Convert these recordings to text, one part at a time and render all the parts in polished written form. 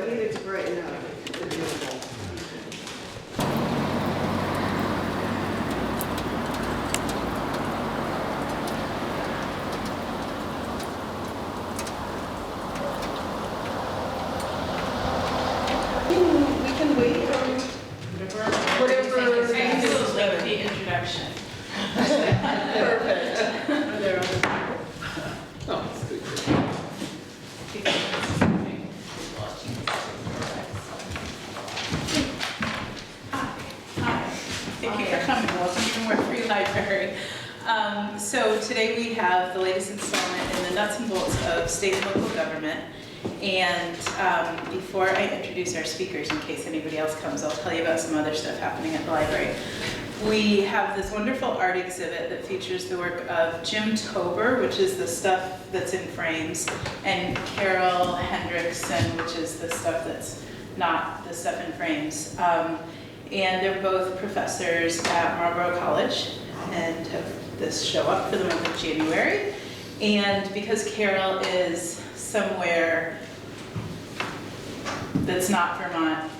it needed to brighten up. We can wait whatever. Thank you for the introduction. Perfect. Oh, it's good. Thank you for coming. Welcome to More Free Library. So today we have the latest installment in the nuts and bolts of state and local government. And before I introduce our speakers, in case anybody else comes, I'll tell you about some other stuff happening at the library. We have this wonderful art exhibit that features the work of Jim Tober, which is the stuff that's in frames, and Carol Hendrickson, which is the stuff that's not the stuff in frames. And they're both professors at Marlborough College and have this show up for the month of January. And because Carol is somewhere that's not Vermont,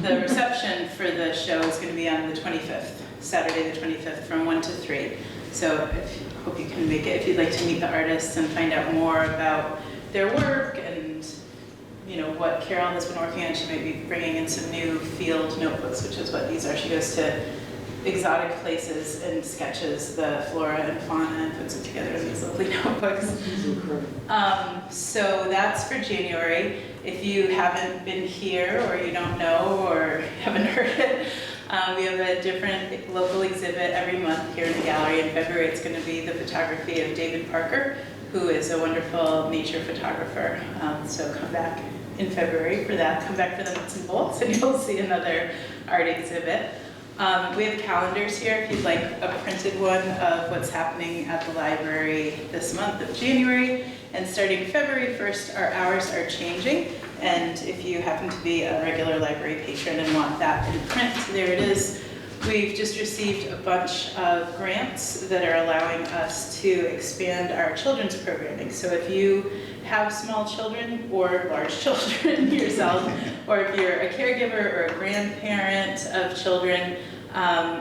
the reception for the show is going to be on the 25th, Saturday the 25th from 1 to 3. So I hope you can make it if you'd like to meet the artists and find out more about their work and what Carol has been working on. She might be bringing in some new field notebooks, which is what these are. She goes to exotic places and sketches the flora and fauna and puts it together in these lovely notebooks. So that's for January. If you haven't been here or you don't know or haven't heard it, we have a different local exhibit every month here in the gallery. In February, it's going to be the photography of David Parker, who is a wonderful nature photographer. So come back in February for that. Come back for the nuts and bolts and you'll see another art exhibit. We have calendars here if you'd like a printed one of what's happening at the library this month of January. And starting February 1st, our hours are changing. And if you happen to be a regular library patron and want that in print, there it is. We've just received a bunch of grants that are allowing us to expand our children's programming. So if you have small children or large children yourself, or if you're a caregiver or a grandparent of children,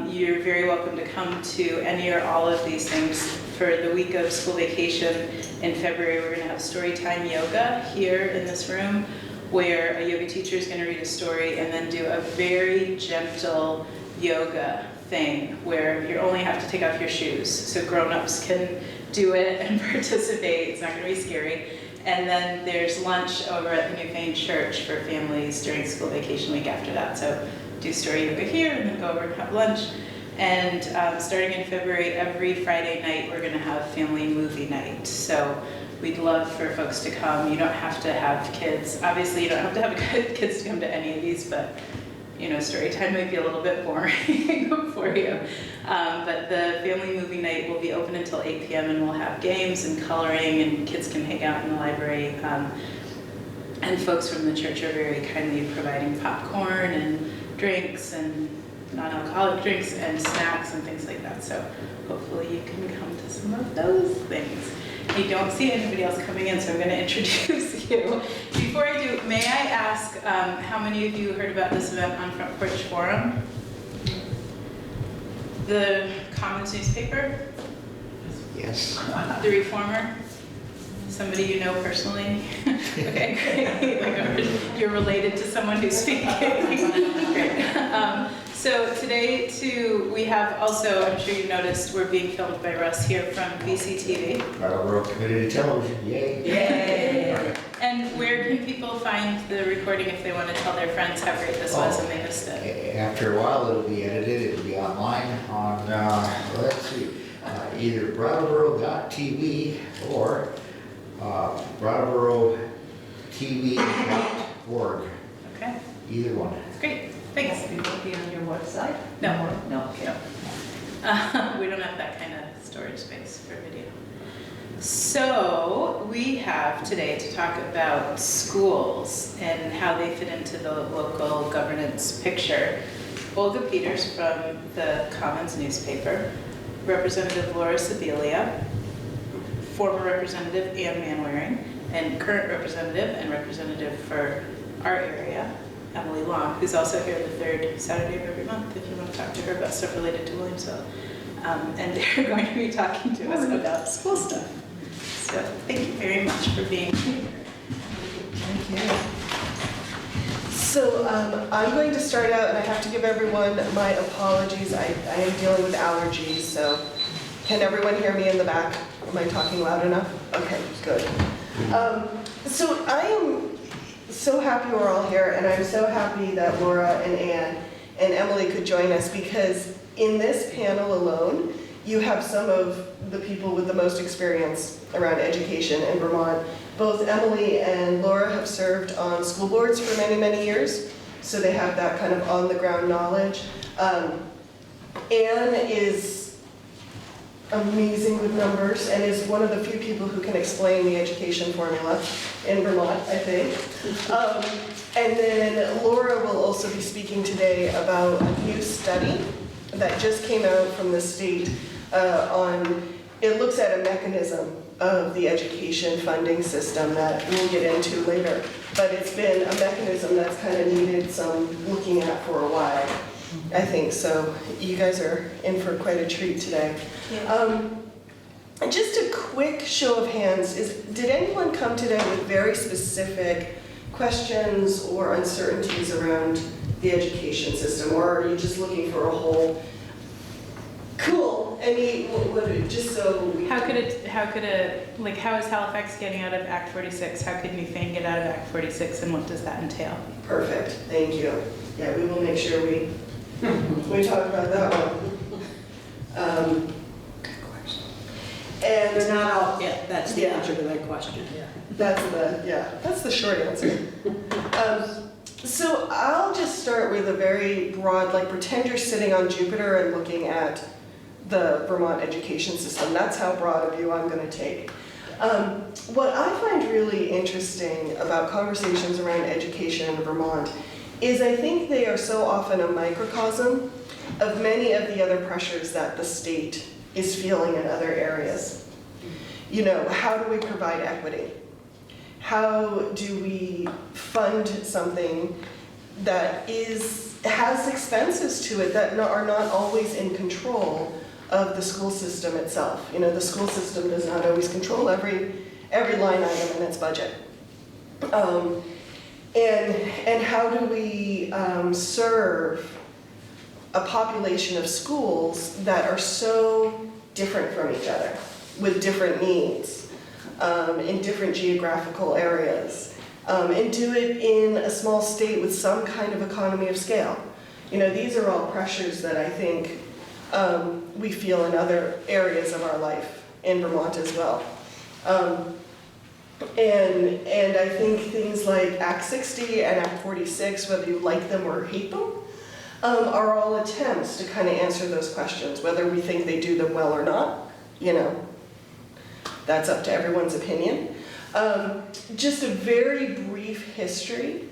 you're very welcome to come to any or all of these things. For the week of school vacation in February, we're going to have storytime yoga here in this room, where a yoga teacher is going to read a story and then do a very gentle yoga thing where you only have to take off your shoes. So grown-ups can do it and participate. It's not going to be scary. And then there's lunch over at the Newfane Church for families during school vacation week after that. So do story yoga here and then go over and have lunch. And starting in February, every Friday night, we're going to have family movie night. So we'd love for folks to come. You don't have to have kids. Obviously, you don't have to have kids to come to any of these, but story time might be a little bit boring for you. But the family movie night will be open until 8 p.m. and we'll have games and coloring and kids can hang out in the library. And folks from the church are very kindly providing popcorn and drinks and non-alcoholic drinks and snacks and things like that. So hopefully you can come to some of those things. You don't see anybody else coming in, so I'm going to introduce you. Before I do, may I ask how many of you heard about this event on Front Porch Forum? The Commons newspaper? Yes. The Reformer? Somebody you know personally? Okay, great. Like, you're related to someone who's speaking. Great. So today, too, we have also, I'm sure you noticed, we're being filmed by Russ here from VCTV. Brattleboro Community Television, yay! Yay! And where can people find the recording if they want to tell their friends how great this was and they missed it? After a while, it'll be edited. It'll be online on, let's see, either brattleboro.tv or brattleboro.tv.org. Okay. Either one. Great. Thanks. Will it be on your website? No. No, okay. No. We don't have that kind of storage space for video. So we have today to talk about schools and how they fit into the local governance picture. Olga Peters from the Commons newspaper, Representative Laura Sibilia, former Representative Ann Manwaring, and current representative and representative for our area, Emily Long, who's also here the third Saturday of every month, if you want to talk to her about stuff related to Williamsville. And they're going to be talking to us about school stuff. So thank you very much for being here. Thank you. So I'm going to start out, and I have to give everyone my apologies. I am dealing with allergies, so can everyone hear me in the back? Am I talking loud enough? Okay, good. So I am so happy we're all here, and I'm so happy that Laura and Ann and Emily could join us, because in this panel alone, you have some of the people with the most experience around education in Vermont. Both Emily and Laura have served on school boards for many, many years, so they have that kind of on-the-ground knowledge. Ann is amazing with numbers and is one of the few people who can explain the education formula in Vermont, I think. And then Laura will also be speaking today about a new study that just came out from the state it looks at a mechanism of the education funding system that we'll get into later. But it's been a mechanism that's kind of needed some looking at for a while, I think. So you guys are in for quite a treat today. Yeah. Just a quick show of hands, did anyone come today with very specific questions or uncertainties around the education system, or are you just looking for a whole? Cool. Just so we... How is Halifax getting out of Act 46? How could New Fane get out of Act 46, and what does that entail? Perfect, thank you. Yeah, we will make sure we talk about that one. Good question. And They're not out yet, that's the Yeah. answer to that question. That's the short answer. So I'll just start with a very broad, pretend you're sitting on Jupiter and looking at the Vermont education system. That's how broad a view I'm going to take. What I find really interesting about conversations around education in Vermont is I think they are so often a microcosm of many of the other pressures that the state is feeling in other areas. You know, how do we provide equity? How do we fund something that has expenses to it that are not always in control of the school system itself? You know, the school system does not always control every line item in its budget. And how do we serve a population of schools that are so different from each other, with different needs, in different geographical areas, and do it in a small state with some kind of economy of scale? You know, these are all pressures that I think we feel in other areas of our life in Vermont as well. And I think things like Act 60 and Act 46, whether you like them or hate them, are all attempts to kind of answer those questions. Whether we think they do them well or not, you know, that's up to everyone's opinion. Just a very brief history.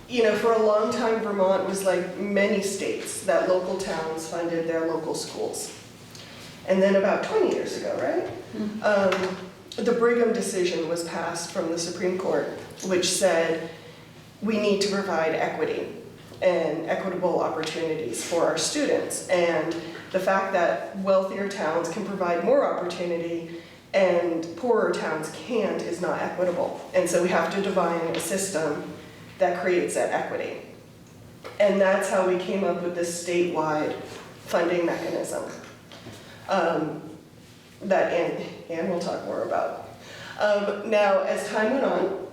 You know, for a long time, Vermont was like many states that local towns funded their local schools. And then about 20 years ago, right? The Brigham decision was passed from the Supreme Court, which said we need to provide equity and equitable opportunities for our students. And the fact that wealthier towns can provide more opportunity and poorer towns can't is not equitable. And so we have to divine a system that creates that equity. And that's how we came up with this statewide funding mechanism that Ann will talk more about. Now, as time went on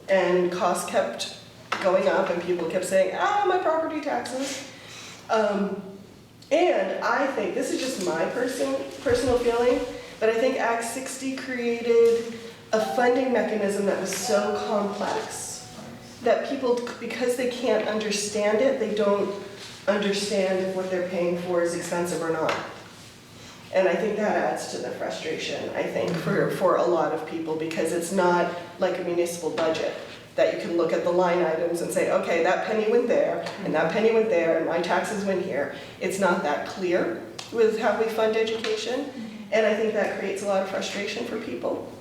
and costs kept going up and people kept saying, my property taxes. And I think, this is just my personal feeling, but I think Act 60 created a funding mechanism that was so complex that people, because they can't understand it, they don't understand if what they're paying for is expensive or not. And I think that adds to the frustration, I think, for a lot of people, because it's not like a municipal budget that you can look at the line items and say, okay, that penny went there, and that penny went there, and my taxes went here. It's not that clear with how we fund education, and I think that creates a lot of frustration for people.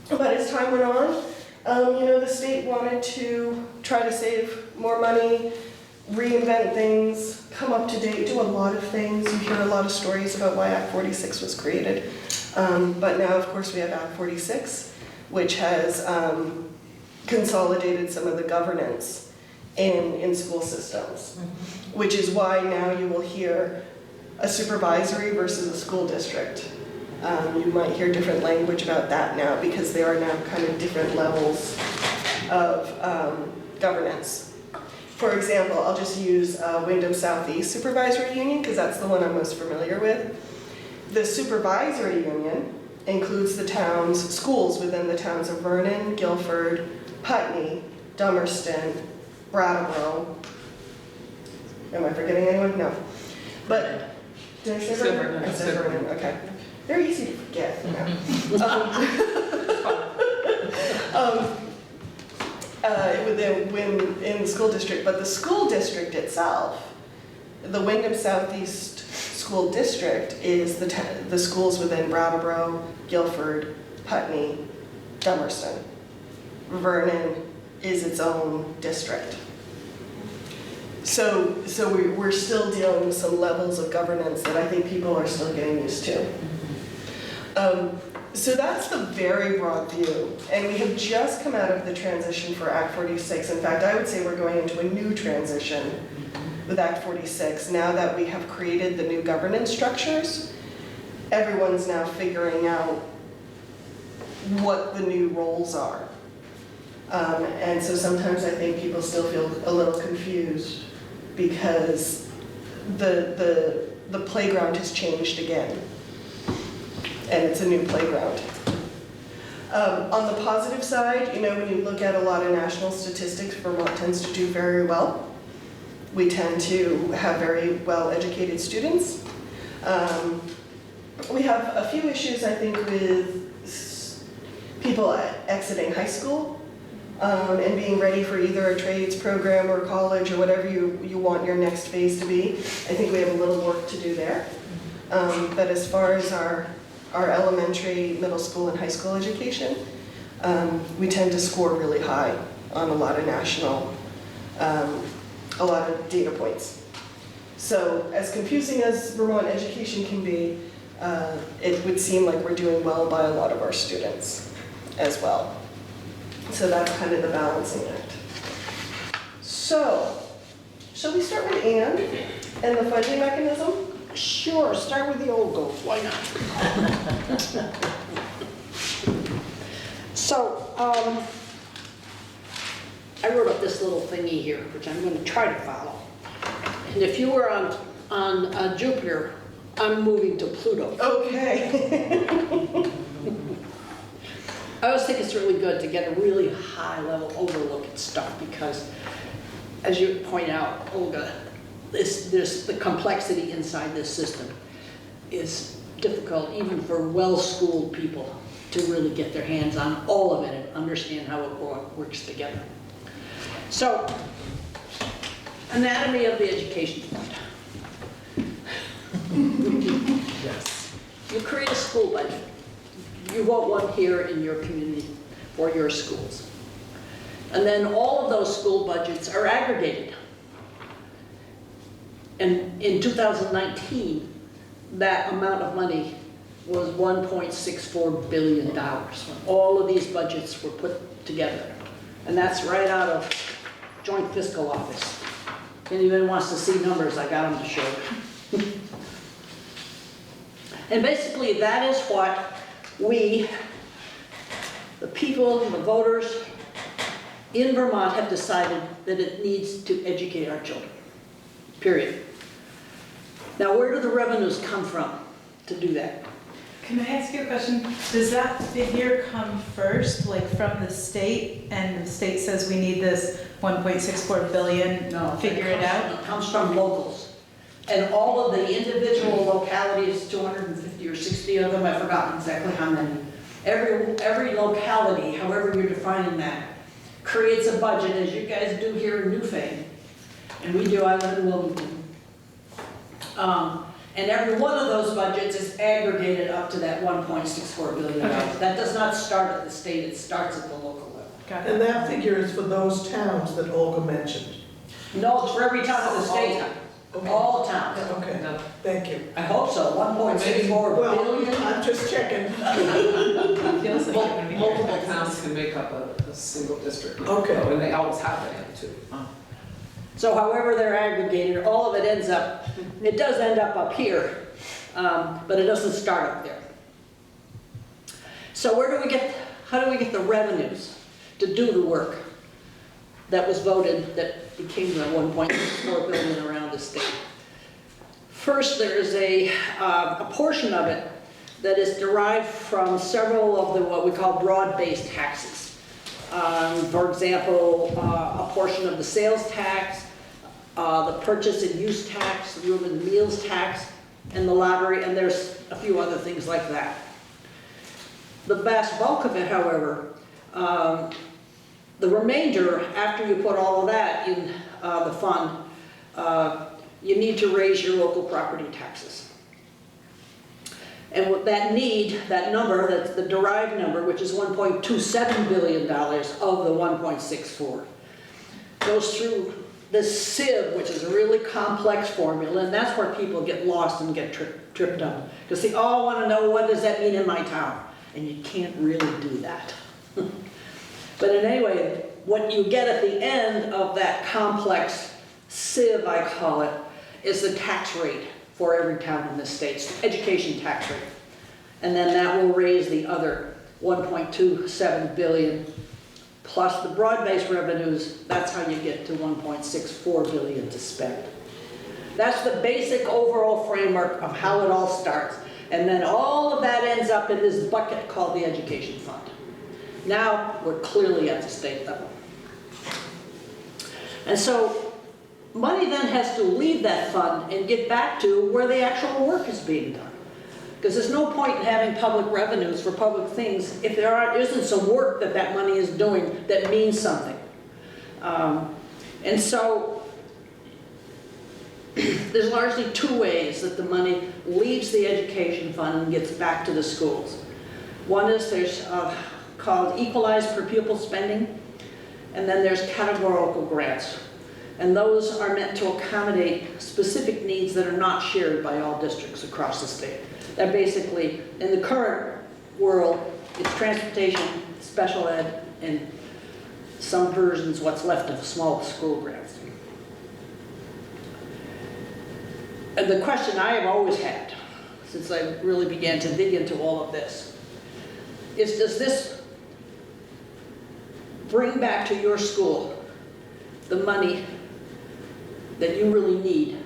But as time went on, The state wanted to try to save more money, reinvent things, come up to date, do a lot of things. You hear a lot of stories about why Act 46 was created. But now, of course, we have Act 46, which has consolidated some of the governance in school systems, which is why now you will hear a supervisory versus a school district. You might hear different language about that now because there are now kind of different levels of governance. For example, I'll just use Wyndham Southeast Supervisory Union because that's the one I'm most familiar with. The supervisory union includes the schools within the towns of Vernon, Guilford, Putney, Dummerston, Brattleboro. Am I forgetting anyone? No. But, did I say Vernon? I said Vernon, okay. They're easy to forget. In the school district, but the school district itself, the Wyndham Southeast School District is the schools within Brattleboro, Guilford, Putney, Dummerston. Vernon is its own district. So we're still dealing with some levels of governance that I think people are still getting used to. So that's the very broad view. And we have just come out of the transition for Act 46. In fact, I would say we're going into a new transition with Act 46. Now that we have created the new governance structures, everyone's now figuring out what the new roles are. And so sometimes I think people still feel a little confused because the playground has changed again. And it's a new playground. On the positive side, when you look at a lot of national statistics, Vermont tends to do very well. We tend to have very well-educated students. We have a few issues, I think, with people exiting high school and being ready for either a trades program or college or whatever you want your next phase to be. I think we have a little work to do there. But as far as our elementary, middle school, and high school education, we tend to score really high on a lot of a lot of data points. So as confusing as Vermont education can be, it would seem like we're doing well by a lot of our students as well. So that's kind of the balancing act. So, shall we start with Ann and the funding mechanism? Sure, start with the old goals, why not? So, I wrote up this little thingy here, which I'm going to try to follow. And if you were on Jupiter, I'm moving to Pluto. Okay. I always think it's really good to get a really high-level overlook at stuff because, as you point out, Olga, the complexity inside this system is difficult even for well-schooled people to really get their hands on all of it and understand how it works together. So, anatomy of the education fund. Yes. You create a school budget. You want one here in your community for your schools. And then all of those school budgets are aggregated. And in 2019, that amount of money was $1.64 billion when all of these budgets were put together. And that's right out of Joint Fiscal Office. If anyone wants to see numbers, I got them to show you. And basically that is what we, the people, the voters in Vermont have decided that it needs to educate our children, period. Now, where do the revenues come from to do that? Can I ask you a question? Does that figure come first, like from the state, and the state says we need this 1.64 billion, No, figure it out? It comes from locals. And all of the individual localities, 250 or 60 of them, I've forgotten exactly how many. Every locality, however you're defining that, creates a budget, as you guys do here in Newfane. And we do, I live in Wilmington. And every one of those budgets is aggregated up to that $1.64 billion. That does not start at the state, it starts at the local level. Got it. And that figure is for those towns that Olga mentioned. No, it's for every town in the state, Okay. all towns. Okay, thank you. I hope so, 1.64 Well, billion. I'm just checking. It feels like it would be Multiple multiple towns can make up a single district. Okay. And they always have been able to. So however they're aggregated, all of it ends up, it does end up here, but it doesn't start up there. So how do we get the revenues to do the work that was voted, that became the 1.4 billion around the state? First, there is a portion of it that is derived from several of the what we call broad-based taxes. For example, a portion of the sales tax, the purchase and use tax, the room and meals tax, and the lottery, and there's a few other things like that. The vast bulk of it, however, the remainder, after you put all of that in the fund, you need to raise your local property taxes. And with that need, that number, that's the derived number, which is $1.27 billion of the 1.64, goes through this sieve, which is a really complex formula, and that's where people get lost and get tripped up. Because they all want to know, what does that mean in my town? And you can't really do that. But anyway, what you get at the end of that complex sieve, I call it, is the tax rate for every town in the state, it's the education tax rate. And then that will raise the other 1.27 billion, plus the broad-based revenues. That's how you get to 1.64 billion to spend. That's the basic overall framework of how it all starts. And then all of that ends up in this bucket called the education fund. Now, we're clearly at the state level. And so, money then has to leave that fund and get back to where the actual work is being done. Because there's no point in having public revenues for public things if there isn't some work that money is doing that means something. And so, there's largely two ways that the money leaves the education fund and gets back to the schools. One is there's called Equalized per pupil spending, and then there's categorical grants. And those are meant to accommodate specific needs that are not shared by all districts across the state. That basically, in the current world, it's transportation, special ed, and some versions, what's left of small school grants. And the question I have always had, since I really began to dig into all of this, is does this bring back to your school the money that you really need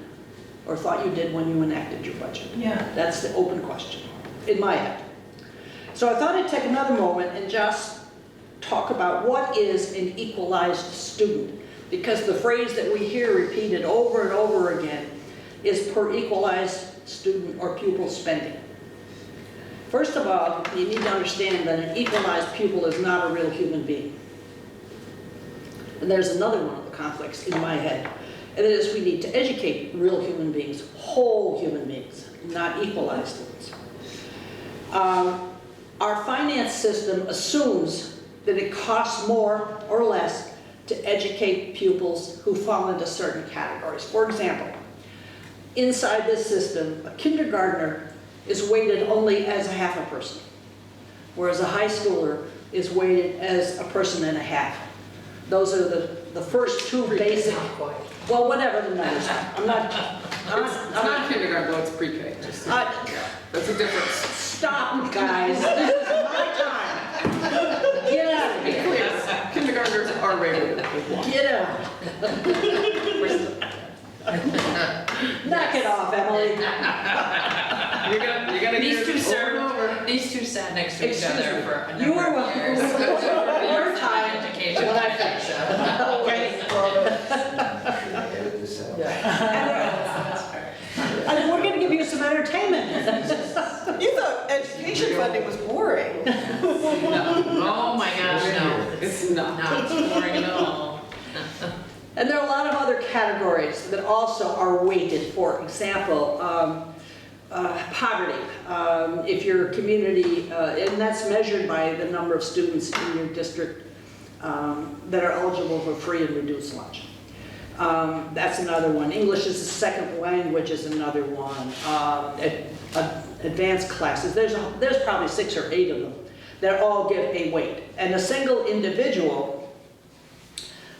or thought you did when you enacted your budget? Yeah. That's the open question in my head. So I thought I'd take another moment and just talk about what is an equalized student, because the phrase that we hear repeated over and over again is per equalized student or pupil spending. First of all, you need to understand that an equalized pupil is not a real human being. And there's another one of the conflicts in my head. And it is we need to educate real human beings, whole human beings, not equalized ones. Our finance system assumes that it costs more or less to educate pupils who fall into certain categories. For example, inside this system, a kindergartner is weighted only as a half a person, whereas a high schooler is weighted as a person and a half. Those are the first two basic, well, whatever the numbers are. I'm not Kindergarten, though, it's pre-K. That's a difference. Stop, guys. This is my time. Get out of here. Kindergartners are rated with one. Get out. Knock it off, Emily. You're gonna These get two it over served, and over. these two sat next to each Excuse other me. for a You number were of welcome. years. Your time. Education. When I finish. Okay. Edit this out. And we're gonna give you some entertainment. You thought education funding was boring. Oh my gosh, no. It's not. Not boring at all. And there are a lot of other categories that also are weighted. For example, Poverty, if your community, and that's measured by the number of students in your district that are eligible for free and reduced lunch. That's another one. English as a second language is another one. Advanced classes, there's probably 6 or 8 of them that all give a weight. And a single individual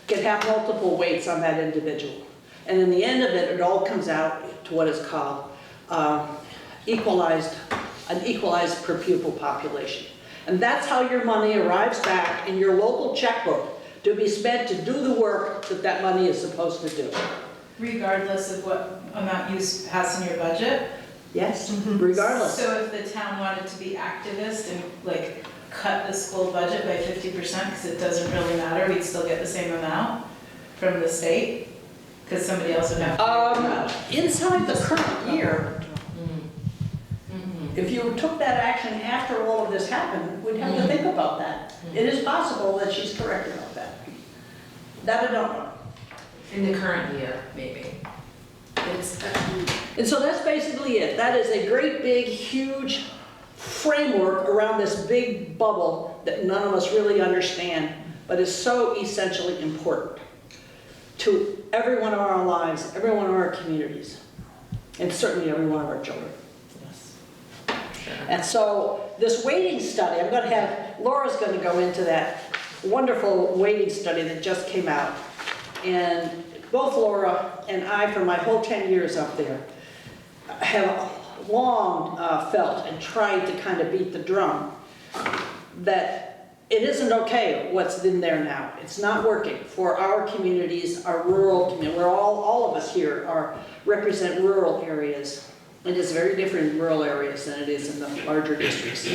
can have multiple weights on that individual. And in the end of it, it all comes out to what is called an equalized per pupil population. And that's how your money arrives back in your local checkbook to be spent to do the work that that money is supposed to do. Regardless of what amount you pass in your budget? Yes, regardless. So if the town wanted to be activist and like cut the school budget by 50% because it doesn't really matter, we'd still get the same amount from the state? Because somebody else would have to. Inside the current year, if you took that action after all of this happened, we'd have to think about that. It is possible that she's correct about that. That I don't know. In the current year, maybe. It's, And so that's basically it. That is a great big, huge framework around this big bubble that none of us really understand, but is so essentially important to every one of our lives, every one of our communities, and certainly every one of our children. And so this weighting study, I'm going to have, Laura's going to go into that wonderful weighting study that just came out. And both Laura and I, for my whole 10 years up there, have long felt and tried to kind of beat the drum that it isn't okay what's in there now. It's not working for our communities, our rural community. We're all of us here represent rural areas. It is very different in rural areas than it is in the larger districts.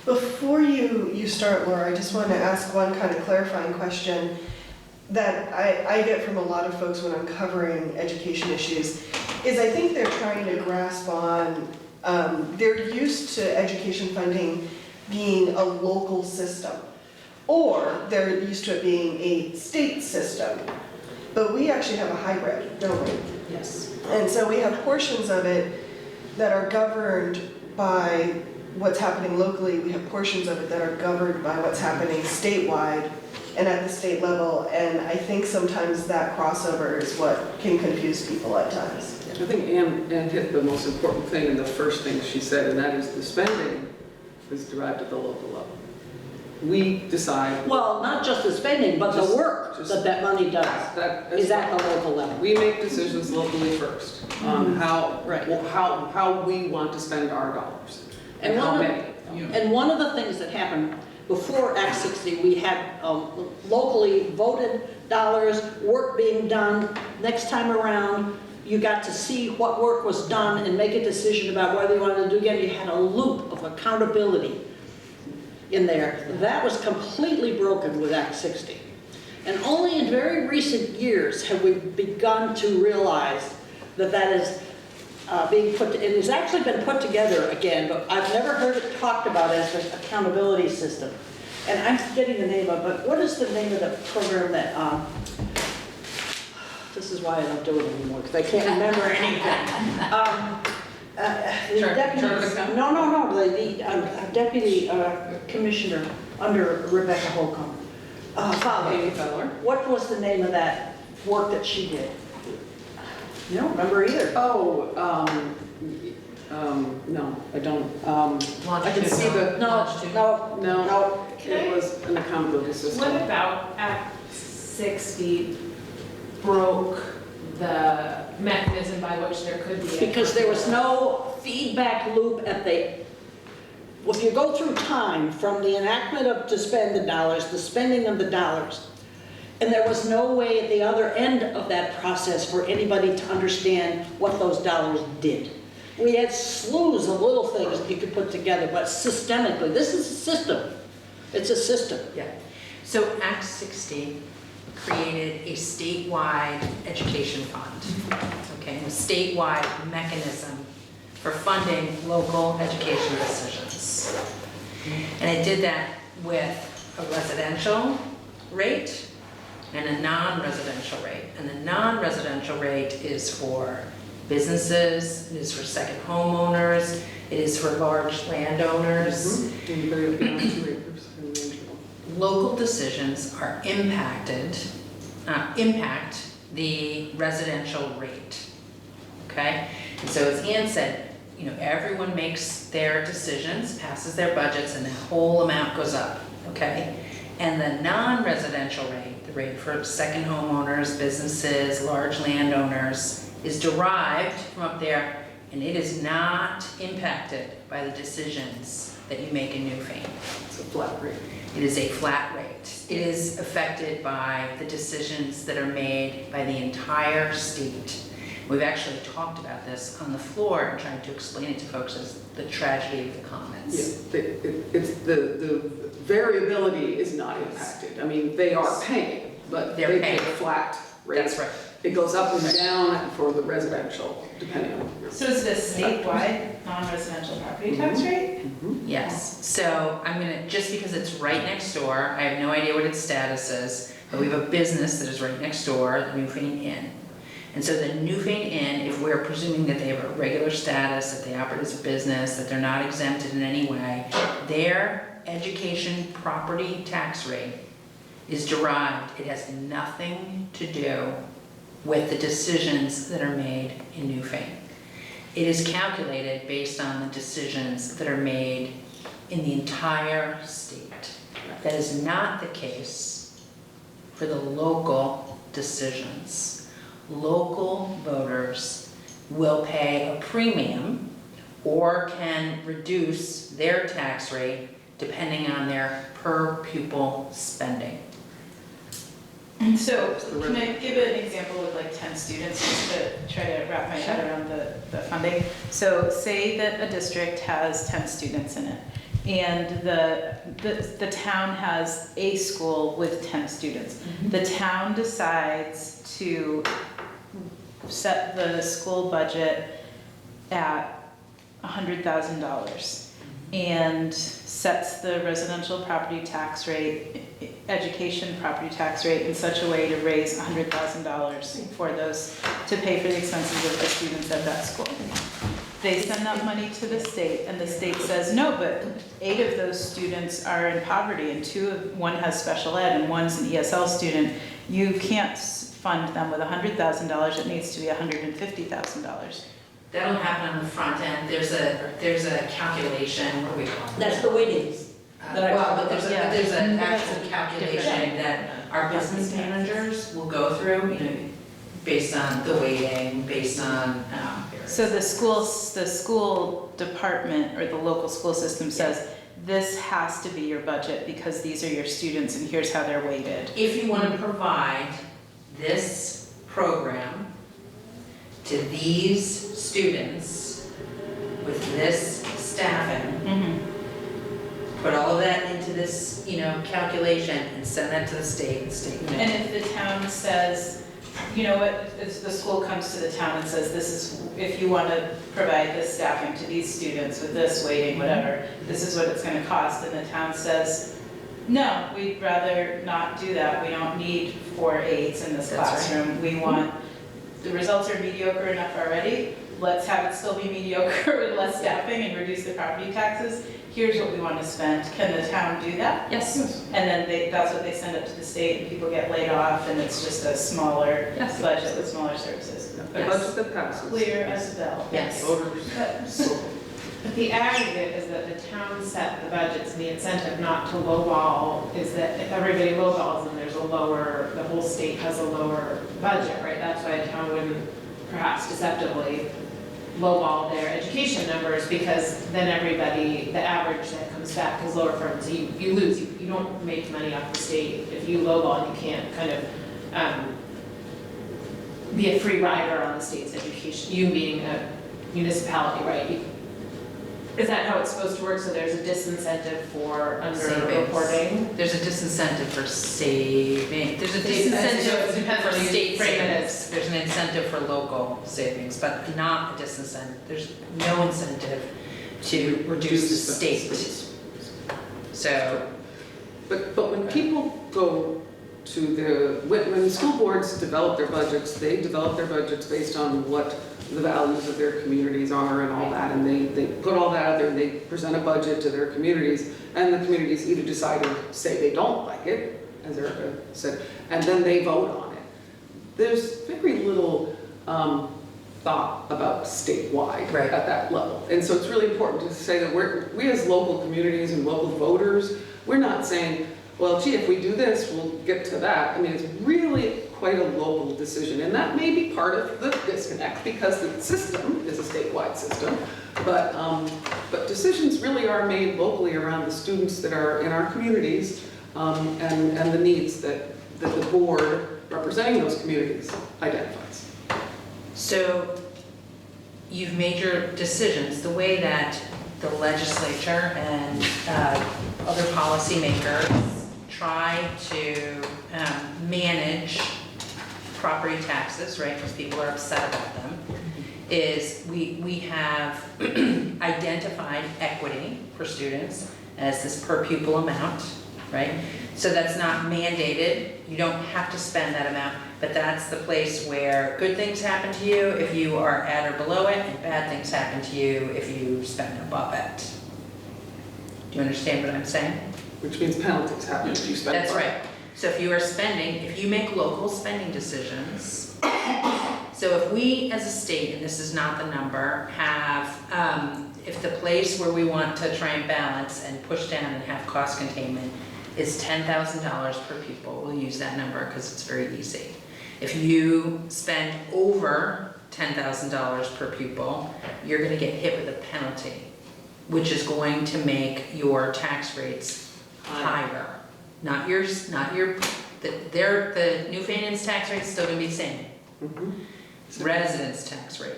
Before you start, Laura, I just want to ask one kind of clarifying question that I get from a lot of folks when I'm covering education issues, is I think they're trying to grasp on, they're used to education funding being a local system, or they're used to it being a state system. But we actually have a hybrid, don't we? Yes. And so we have portions of it that are governed by what's happening locally. We have portions of it that are governed by what's happening statewide and at the state level. And I think sometimes that crossover is what can confuse people at times. I think Ann hit the most important thing in the first thing she said, and that is the spending is derived at the local level. We decide. Well, not just the spending, but the work that money does That is at the local level. We make decisions locally first on how we want to spend our dollars and how many. And one of the things that happened before Act 60, we had locally voted dollars, work being done. Next time around, you got to see what work was done and make a decision about whether you wanted to do it again. You had a loop of accountability in there. That was completely broken with Act 60. And only in very recent years have we begun to realize that that is being put, it has actually been put together again, but I've never heard it talked about as an accountability system. And I'm forgetting the name of it, but what is the name of the program that, this is why I don't do it anymore, because I can't remember anything. The deputy commissioner under Rebecca Holcomb. Amy Feller. What was the name of that work that she did? You don't remember either. Oh, no, I don't. I can see the, No. it was an accountability system. what about Act 60 broke the mechanism by which there could be a. Because there was no feedback loop at the, if you go through time from the enactment of to spend the dollars, the spending of the dollars, and there was no way at the other end of that process for anybody to understand what those dollars did. We had slews of little things that you could put together, but systemically, this is a system. It's a system. Yeah. So Act 60 created a statewide education fund, okay, a statewide mechanism for funding local education decisions. And it did that with a residential rate and a non-residential rate. And the non-residential rate is for businesses, it is for second homeowners, it is for large landowners. Anybody beyond 2 acres in rangeable. Local decisions are impact the residential rate, okay? And so as Ann said, you know, everyone makes their decisions, passes their budgets, and the whole amount goes up, okay? And the non-residential rate, the rate for second homeowners, businesses, large landowners, is derived from up there, and it is not impacted by the decisions that you make in Newfane. It's a flat rate. It is a flat rate. It is affected by the decisions that are made by the entire state. We've actually talked about this on the floor and trying to explain it to folks as the tragedy of the commons. Yeah, it's the variability is not impacted. I mean, they are paying, but They're they pay paying. a flat rate. That's right. It goes up and down for the residential, depending on. So is it a statewide non-residential property tax rate? Yes, so I'm gonna, just because it's right next door, I have no idea what its status is, but we have a business that is right next door, the Newfane Inn. And so the Newfane Inn, if we're presuming that they have a regular status, that they operate as a business, that they're not exempted in any way, their education property tax rate is derived, it has nothing to do with the decisions that are made in Newfane. It is calculated based on the decisions that are made in the entire state. That is not the case for the local decisions. Local voters will pay a premium or can reduce their tax rate depending on their per pupil spending. So can I give an example with like 10 students just to try to wrap my head around the funding? So say that a district has 10 students in it and the town has a school with 10 students. The town decides to set the school budget at $100,000 and sets the residential property tax rate, education property tax rate in such a way to raise $100,000 for those, to pay for the expenses of the students at that school. They send that money to the state and the state says, no, but 8 of those students are in poverty and one has special ed and one's an ESL student. You can't fund them with $100,000, it needs to be $150,000. That'll happen on the front end. There's a calculation, what do we call it? That's the weightings. Well, but there's Yeah. an That's actual a calculation different- that our business managers will go through, you know, based on the weighting, based on, So the school department or the local school system says, this has to be your budget because these are your students and here's how they're weighted. if you want to provide this program to these students with this staffing, put all of that into this, you know, calculation and send that to the state, And if the town says, you know what, if the school comes to the town and says, this is, if you want to provide this staffing to these students with this weighting, whatever, this is what it's going to cost, and the town says, no, we'd rather not do that, we don't need 4 aides in this That's right. classroom, we want, the results are mediocre enough already, let's have it still be mediocre with less staffing and reduce the property taxes, here's what we want to spend, can the town do that? Yes. And then that's what they send up to the state, and people get laid off, and it's just a smaller Yes. budget with smaller services. The budget that passes. Clear as a bell. Yes. Voters. But the aggregate is that the town set the budgets, and the incentive not to lowball is that if everybody lowballs, then there's a lower, the whole state has a lower budget, right? That's why a town wouldn't perhaps deceptively lowball their education numbers, because then everybody, the average that comes back is lower for them, so you lose, you don't make money off the state. If you lowball, you can't kind of be a free rider on the state's education, you being a municipality, right? Is that how it's supposed to work? So there's a disincentive for under-reporting? There's a disincentive for saving, there's a Disincentive, disincentive depends for on state frame it savings. There's an incentive for local savings, but not a disincentive. There's no incentive to reduce the state. So, But when people go to when school boards develop their budgets, they develop their budgets based on what the values of their communities are and all that, and they put all that out there, and they present a budget to their communities, and the communities either decide or say they don't like it, as Erica said, and then they vote on it. There's very little thought about statewide Right. at that level. And so it's really important to say that we as local communities and local voters, we're not saying, well, gee, if we do this, we'll get to that. I mean, it's really quite a local decision, and that may be part of the disconnect because the system is a statewide system, but decisions really are made locally around the students that are in our communities and the needs that the board representing those communities identifies. So you've made your decisions the way that the legislature and other policymakers try to manage property taxes, right, because people are upset about them, is we have identified equity for students as this per pupil amount, right? So that's not mandated, you don't have to spend that amount, but that's the place where good things happen to you if you are at or below it, and bad things happen to you if you spend above it. Do you understand what I'm saying? Which means penalties happen if you spend. That's right. So if you are spending, if you make local spending decisions, so if we as a state, and this is not the number, have, if the place where we want to try and balance and push down and have cost containment is $10,000 per pupil, we'll use that number because it's very easy. If you spend over $10,000 per pupil, you're going to get hit with a penalty, which is going to make your tax rates higher. Not yours, the New Fanian's tax rate is still going to be the same. Residence tax rate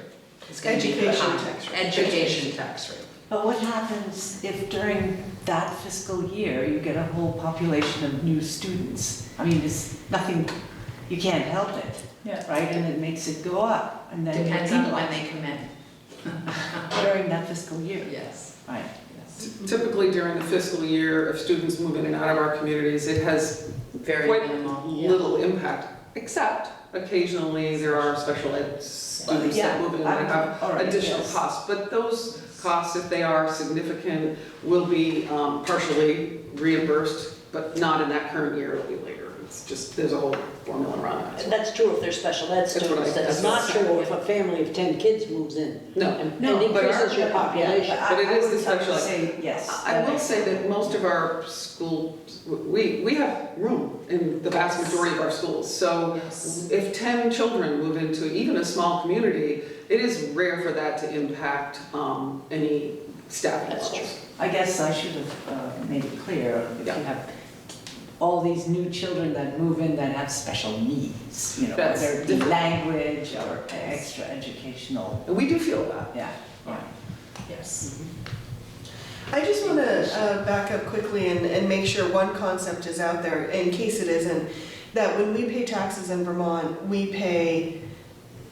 is going to be Education high. tax rate. Education tax rate. But what happens if during that fiscal year you get a whole population of new students? I mean, it's nothing, you can't help it, Yeah. right? And it makes it go up, and then Depends you're on when penalized they come in. during that fiscal year. Yes. Right. Typically during the fiscal year, if students move in and out of our communities, it has Very quite minimal. little impact, except occasionally there are special ed students that move in and have All right, additional yes. costs. But those costs, if they are significant, will be partially reimbursed, but not in that current year, it'll be later. It's just, there's a whole formula around that. And that's true if they're special ed That's what students, I- that's not true if a family of 10 kids moves in. No. And No, but increases your population. But it is the special ed. Say yes. I will say that most of our schools, we have room in the vast majority of our schools. So if 10 children move into even a small community, it is rare for that to impact any staffing That's levels. I guess I should have made it clear, if you Yeah. have all these new children that move in that have special needs, you know, That's whether it be different. language or extra educational, And we do feel that. yeah. Yes. I just want to back up quickly and make sure one concept is out there, in case it isn't, that when we pay taxes in Vermont, we pay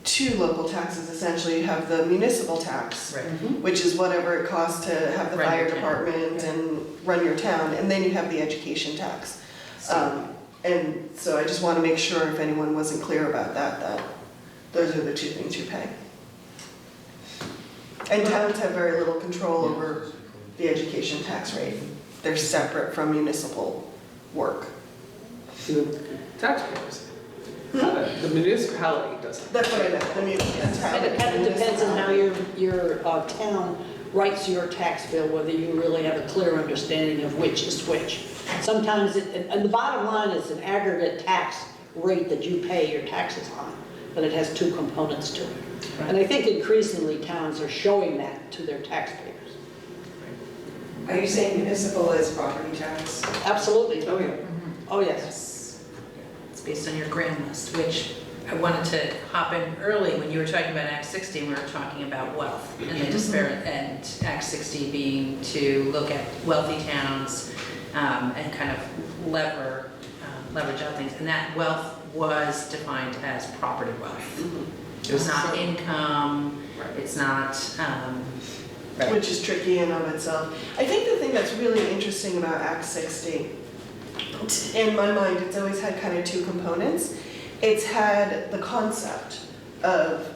two local taxes essentially. You have the municipal tax, Right. which is whatever it costs to have the Run fire your town. department and run your town, and then you have the education tax. And so I just want to make sure if anyone wasn't clear about that, that those are the two things you pay. And towns have very little control over the education tax rate. They're separate from municipal work. The taxpayers. The municipality doesn't. That's what I meant, the municipality. And it kind of depends on how your town writes your tax bill, whether you really have a clear understanding of which is which. Sometimes, and the bottom line is an aggregate tax rate that you pay your taxes on, but it has two components to it. And I think increasingly towns are showing that to their taxpayers. Are you saying municipal is property tax? Absolutely. Oh, yeah. Oh, yes. Yes. It's based on your grand list, which I wanted to hop in early when you were talking about Act 60, we were talking about wealth and the disparate, and Act 60 being to look at wealthy towns and kind of leverage out things. And that wealth was defined as property wealth. It was not income, it's not, right. Which is tricky in of itself. I think the thing that's really interesting about Act 60, in my mind, it's always had kind of two components. It's had the concept of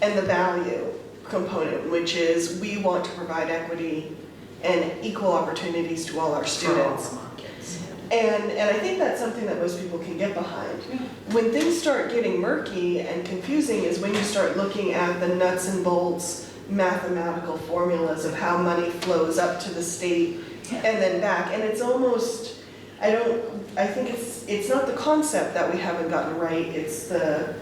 and the value component, which is we want to provide equity and equal opportunities to all our students. And I think that's something that most people can get behind. When things start getting murky and confusing is when you start looking at the nuts and bolts mathematical formulas of how money flows up to the state and then back. And it's almost, I think it's not the concept that we haven't gotten right, it's the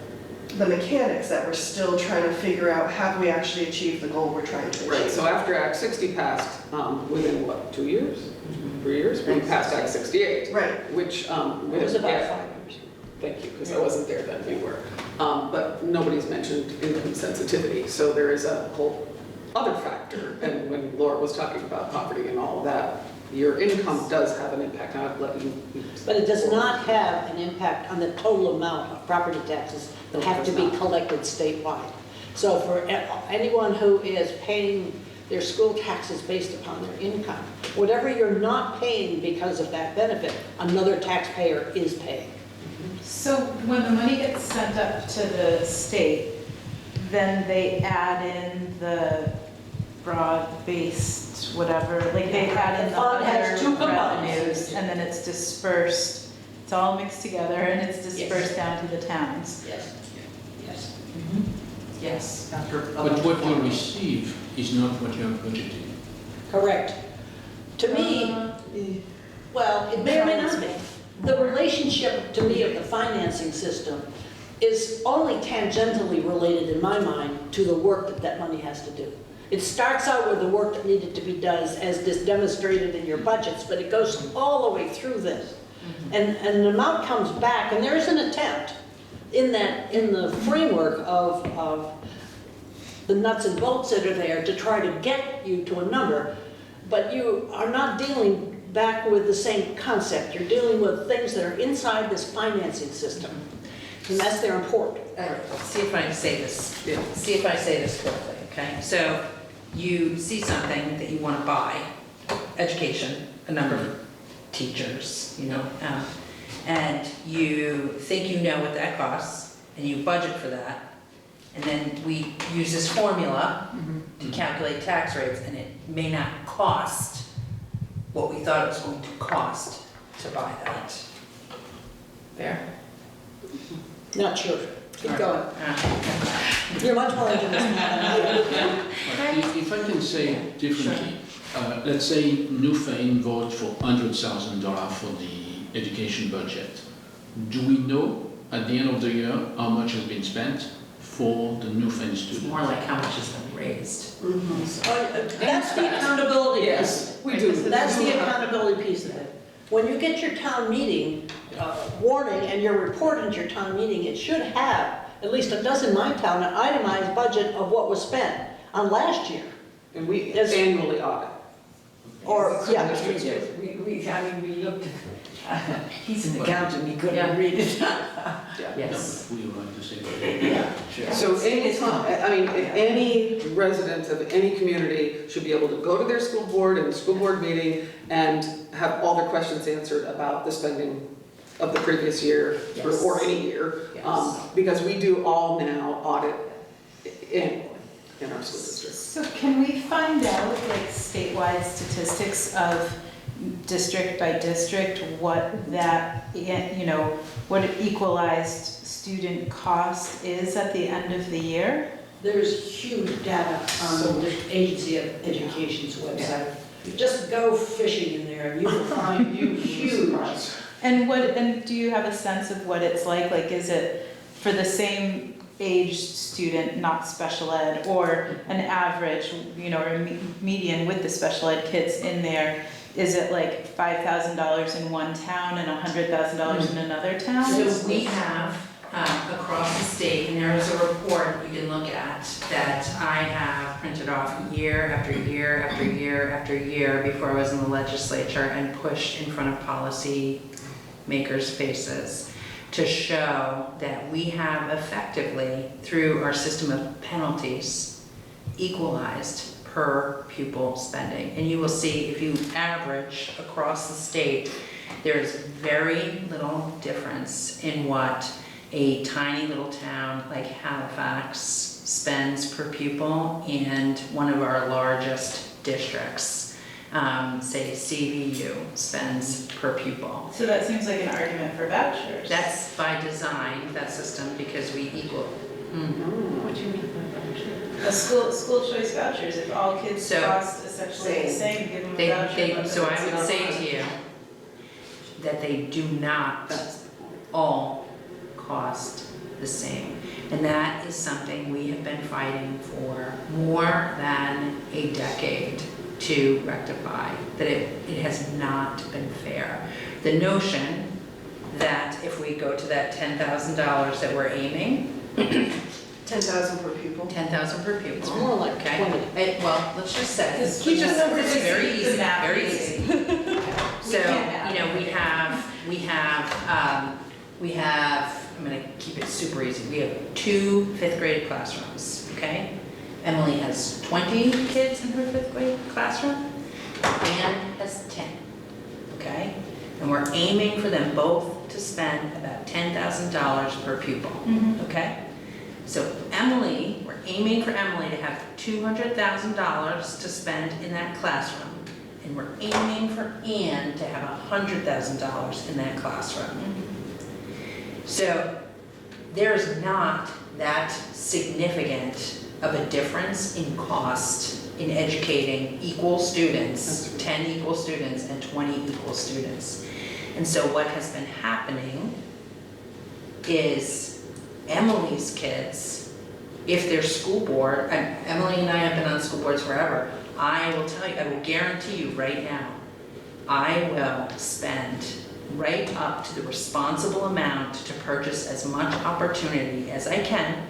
mechanics that we're still trying to figure out, have we actually achieved the goal we're trying to achieve? Right, so after Act 60 passed, within what, 2 years? 3 years? We passed Act 68. Right. Which, It was about 5 years. Thank you, because I wasn't there then, you were. But nobody's mentioned income sensitivity, so there is a whole other factor. And when Laura was talking about poverty and all of that, your income does have an impact. I'll let you. But it does not have an impact on the total amount of property taxes that have to be collected statewide. So for anyone who is paying their school taxes based upon their income, whatever you're not paying because of that benefit, another taxpayer is paying. So when the money gets sent up to the state, then they add in the broad-based whatever, like they add in the fund has two other components. revenues, and then it's dispersed. It's all mixed together and it's dispersed down to the towns. Yes, yes. Yes. But what you receive is not what you have budgeted. Correct. To me, well, it may or may not be. The relationship, to me, of the financing system is only tangentially related, in my mind, to the work that money has to do. It starts out with the work that needed to be done, as demonstrated in your budgets, but it goes all the way through this. And the amount comes back, and there is an attempt in the framework of the nuts and bolts that are there to try to get you to a number, but you are not dealing back with the same concept. You're dealing with things that are inside this financing system, and that's their important. See if I say this, see if I say this correctly, okay? So you see something that you want to buy, education, a number of teachers, you know, and you think you know what that costs, and you budget for that, and then we use this formula to calculate tax rates, and it may not cost what we thought it was going to cost to buy that. Fair? Not sure. Keep going. You're much more into this than I am. If I can say it differently, let's say Newfane votes for $100,000 for the education budget. Do we know at the end of the year how much has been spent for the Newfane students? More like how much has been raised. That's the accountability. Yes, we do. That's the accountability piece of it. When you get your town meeting warning and your report at your town meeting, it should have, at least it does in my town, an itemized budget of what was spent on last year. And we annually audit. Or, yeah. We looked, he's an accountant, he couldn't read it. Yes. No, we would like to say that. So any resident of any community should be able to go to their school board and the school board meeting and have all their questions answered about the spending of the previous year or any year. Because we do all now audit in our school district. So can we find out, like, statewide statistics of district by district, what that, you know, what an equalized student cost is at the end of the year? There's huge data on the Agency of Education's website. Just go fishing in there and you will find huge. And do you have a sense of what it's like? Like, is it for the same aged student, not special ed, or an average, you know, or median with the special ed kids in there? Is it like $5,000 in one town and $100,000 in another town? So we have across the state, and there is a report you can look at that I have printed off year after year after year after year before I was in the legislature and pushed in front of policy makers' faces to show that we have effectively, through our system of penalties, equalized per pupil spending. And you will see if you average across the state, there's very little difference in what a tiny little town like Halifax spends per pupil and one of our largest districts, say CVU, spends per pupil. So that seems like an argument for vouchers. That's by design, that system, because we equal. What do you mean by voucher? A school choice vouchers, if all kids So- cost essentially the same, give them a voucher. So I would say to you that they do not all cost the same. And that is something we have been fighting for more than a decade to rectify, that it has not been fair. The notion that if we go to that $10,000 that we're aiming, 10,000 per pupil. 10,000 per pupil. It's more like Okay. 20. Well, let's just say, Just we keep just, the numbers it's easy, very keep easy, the math very easy. easy. So, can't have you know, we have, I'm gonna keep it super easy. We have 2 fifth grade classrooms, okay? Emily has 20 kids in her 5th grade classroom. Ann has 10, okay? And we're aiming for them both to spend about $10,000 per pupil, okay? So Emily, we're aiming for Emily to have $200,000 to spend in that classroom. And we're aiming for Ann to have $100,000 in that classroom. So there's not that significant of a difference in cost in educating equal students, 10 equal students and 20 equal students. And so what has been happening is Emily's kids, if their school board, Emily and I have been on school boards forever, I will tell you, I will guarantee you right now, I will spend right up to the responsible amount to purchase as much opportunity as I can,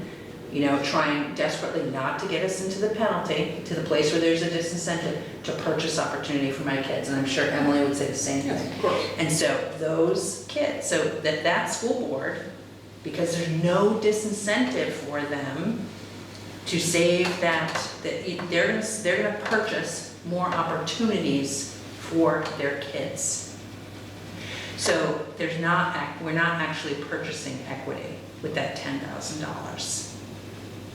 you know, trying desperately not to get us into the penalty, to the place where there's a disincentive to purchase opportunity for my kids. And I'm sure Emily would say the same thing. Yes, of course. And so those kids, so that school board, because there's no disincentive for them to save that they're gonna purchase more opportunities for their kids. So we're not actually purchasing equity with that $10,000.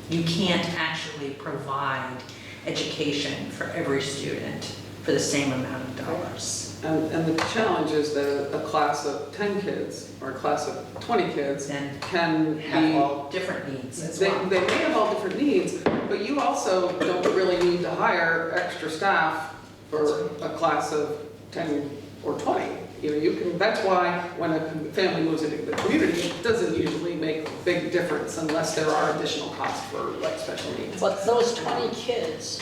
You can't actually provide education for every student for the same amount of dollars. And the challenge is that a class of 10 kids or a class of 20 kids And can have be, all different needs as they well. may have all different needs, but you also don't really need to hire extra staff for a class of 10 or 20. You can, that's why when a family moves into the community, it doesn't usually make a big difference unless there are additional costs for like special needs. But those 20 kids,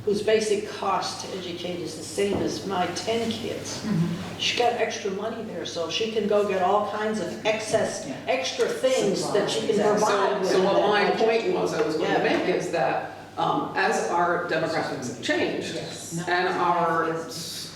whose basic cost to educate is the same as my 10 kids, she got extra money there, so she can go get all kinds of extra things that she can provide. So what within my that point budget. was, I was going to make is that as our demographics have changed and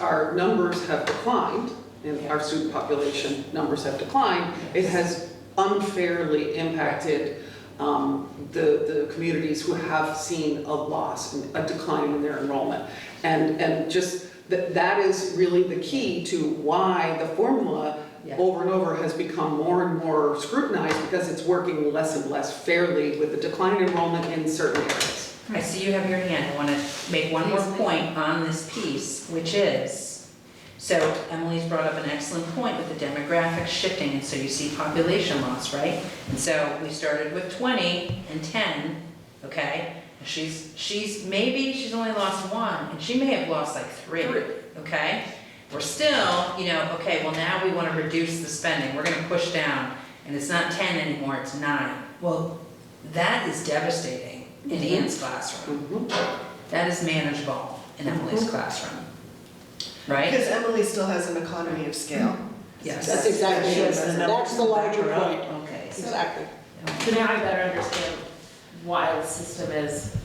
our numbers have declined, and our student population numbers have declined, it has unfairly impacted the communities who have seen a loss, a decline in their enrollment. And just that is really the key to why the formula over and over has become more and more scrutinized, because it's working less and less fairly with the decline in enrollment in certain areas. I see you have your hand. I want to make one more point on this piece, which is, so Emily's brought up an excellent point with the demographics shifting, and so you see population loss, right? And so we started with 20 and 10, okay? Maybe she's only lost 1, and she may have lost like 3, okay? We're still, you know, okay, well now we want to reduce the spending. We're going to push down, and it's not 10 anymore, it's 9. Well, that is devastating in Ann's classroom. That is manageable in Emily's classroom, right? Because Emily still has an economy of scale. Yes. That's exactly it. That's the larger point. Okay. Exactly. So now I better understand why the system is,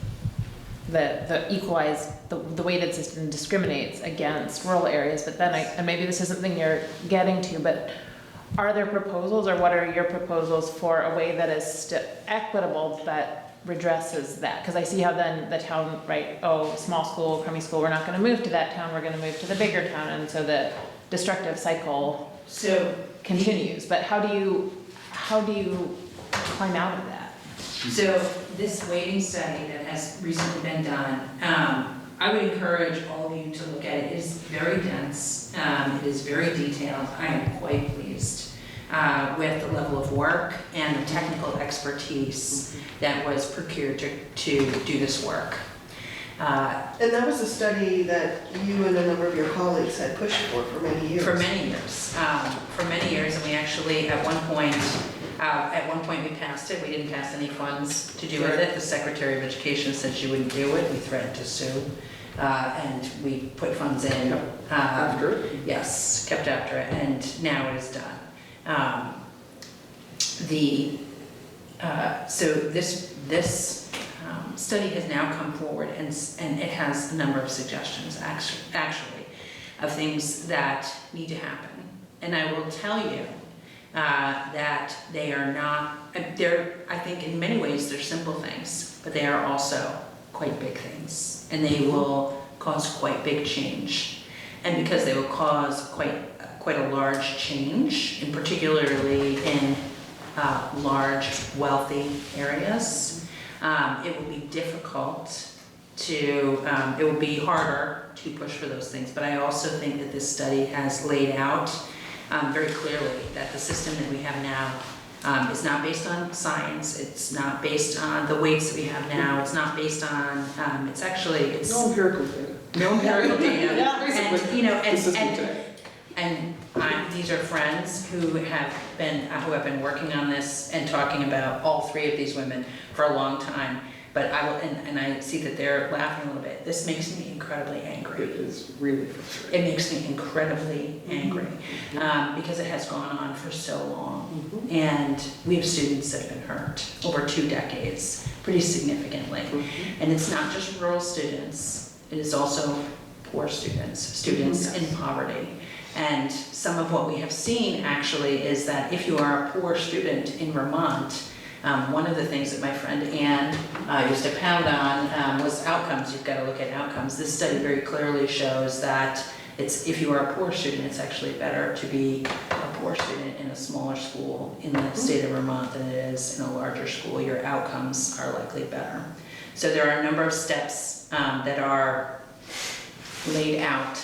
the equalized, the weighted system discriminates against rural areas, but then and maybe this is something you're getting to, but are there proposals, or what are your proposals for a way that is equitable but redresses that? Because I see how then the town, right, small school, crummy school, we're not gonna move to that town, we're gonna move to the bigger town, and so the destructive cycle continues. But how do you climb out of that? So this weighting study that has recently been done, I would encourage all of you to look at it. It is very dense, it is very detailed. I am quite pleased with the level of work and the technical expertise that was procured to do this work. And that was a study that you and a number of your colleagues had pushed for many years. For many years, and we actually, at one point we passed it. We didn't pass any funds to do with it. The Secretary of Education said she wouldn't do it. We threatened to sue, and we put funds in. After it? Yes, kept after it, and now it is done. So this study has now come forward, and it has a number of suggestions, actually, of things that need to happen. And I will tell you that they are not, I think in many ways they're simple things, but they are also quite big things, and they will cause quite big change. And because they will cause quite a large change, and particularly in large, wealthy areas, it will be difficult to, it will be harder to push for those things. But I also think that this study has laid out very clearly that the system that we have now is not based on science. It's not based on the weights that we have now. It's not based on, it's No empirical data. no empirical data. Basically, the system today. And these are friends who have been working on this and talking about all three of these women for a long time. But I will, and I see that they're laughing a little bit. This makes me incredibly angry. It is really frustrating. It makes me incredibly angry because it has gone on for so long. And we have students that have been hurt over 2 decades, pretty significantly. And it's not just rural students, it is also poor students in poverty. And some of what we have seen actually is that if you are a poor student in Vermont, one of the things that my friend Ann used to pound on was outcomes. You've got to look at outcomes. This study very clearly shows that if you are a poor student, it's actually better to be a poor student in a smaller school in the state of Vermont than it is in a larger school. Your outcomes are likely better. So there are a number of steps that are laid out,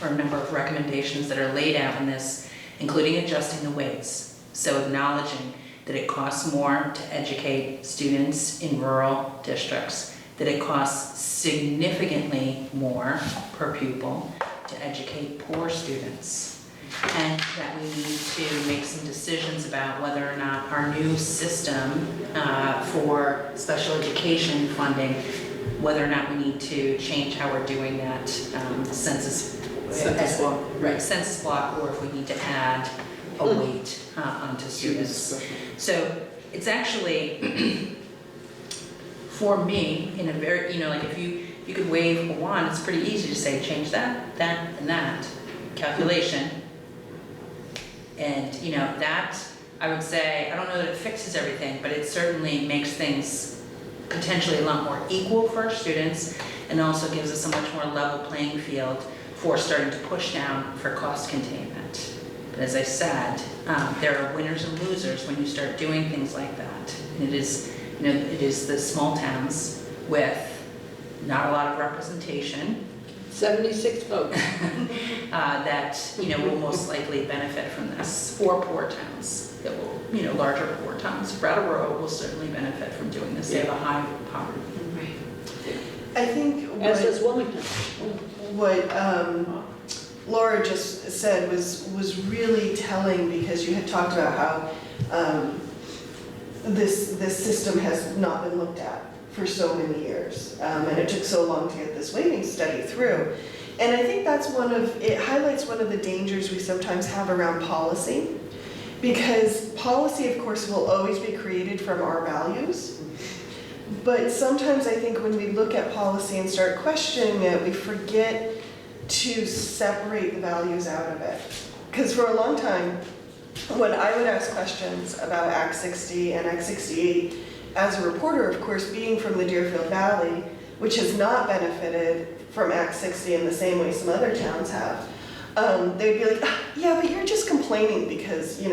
or a number of recommendations that are laid out in this, including adjusting the weights. So acknowledging that it costs more to educate students in rural districts, that it costs significantly more per pupil to educate poor students, and that we need to make some decisions about whether or not our new system for special education funding, whether or not we need to change how we're doing that census block. Right, census block, or if we need to add a weight onto students. So it's actually, for me, in a very, like if you could wave a wand, it's pretty easy to say, change that, that, and that calculation. And that, I would say, I don't know that it fixes everything, but it certainly makes things potentially a lot more equal for our students, and also gives us a much more level playing field for starting to push down for cost containment. But as I said, there are winners and losers when you start doing things like that. And it is the small towns with not a lot of representation 76 votes. that will most likely benefit from this, or poor towns that will, larger poor towns. Brattleboro will certainly benefit from doing this. They have a high poverty. I think As does Wilmington. what Laura just said was really telling, because you had talked about how this system has not been looked at for so many years, and it took so long to get this weighting study through. And I think it highlights one of the dangers we sometimes have around policy, because policy, of course, will always be created from our values. But sometimes I think when we look at policy and start questioning it, we forget to separate the values out of it. Because for a long time, when I would ask questions about Act 60 and Act 68, as a reporter, of course, being from the Deerfield Valley, which has not benefited from Act 60 in the same way some other towns have, they'd be like, yeah, but you're just complaining because, you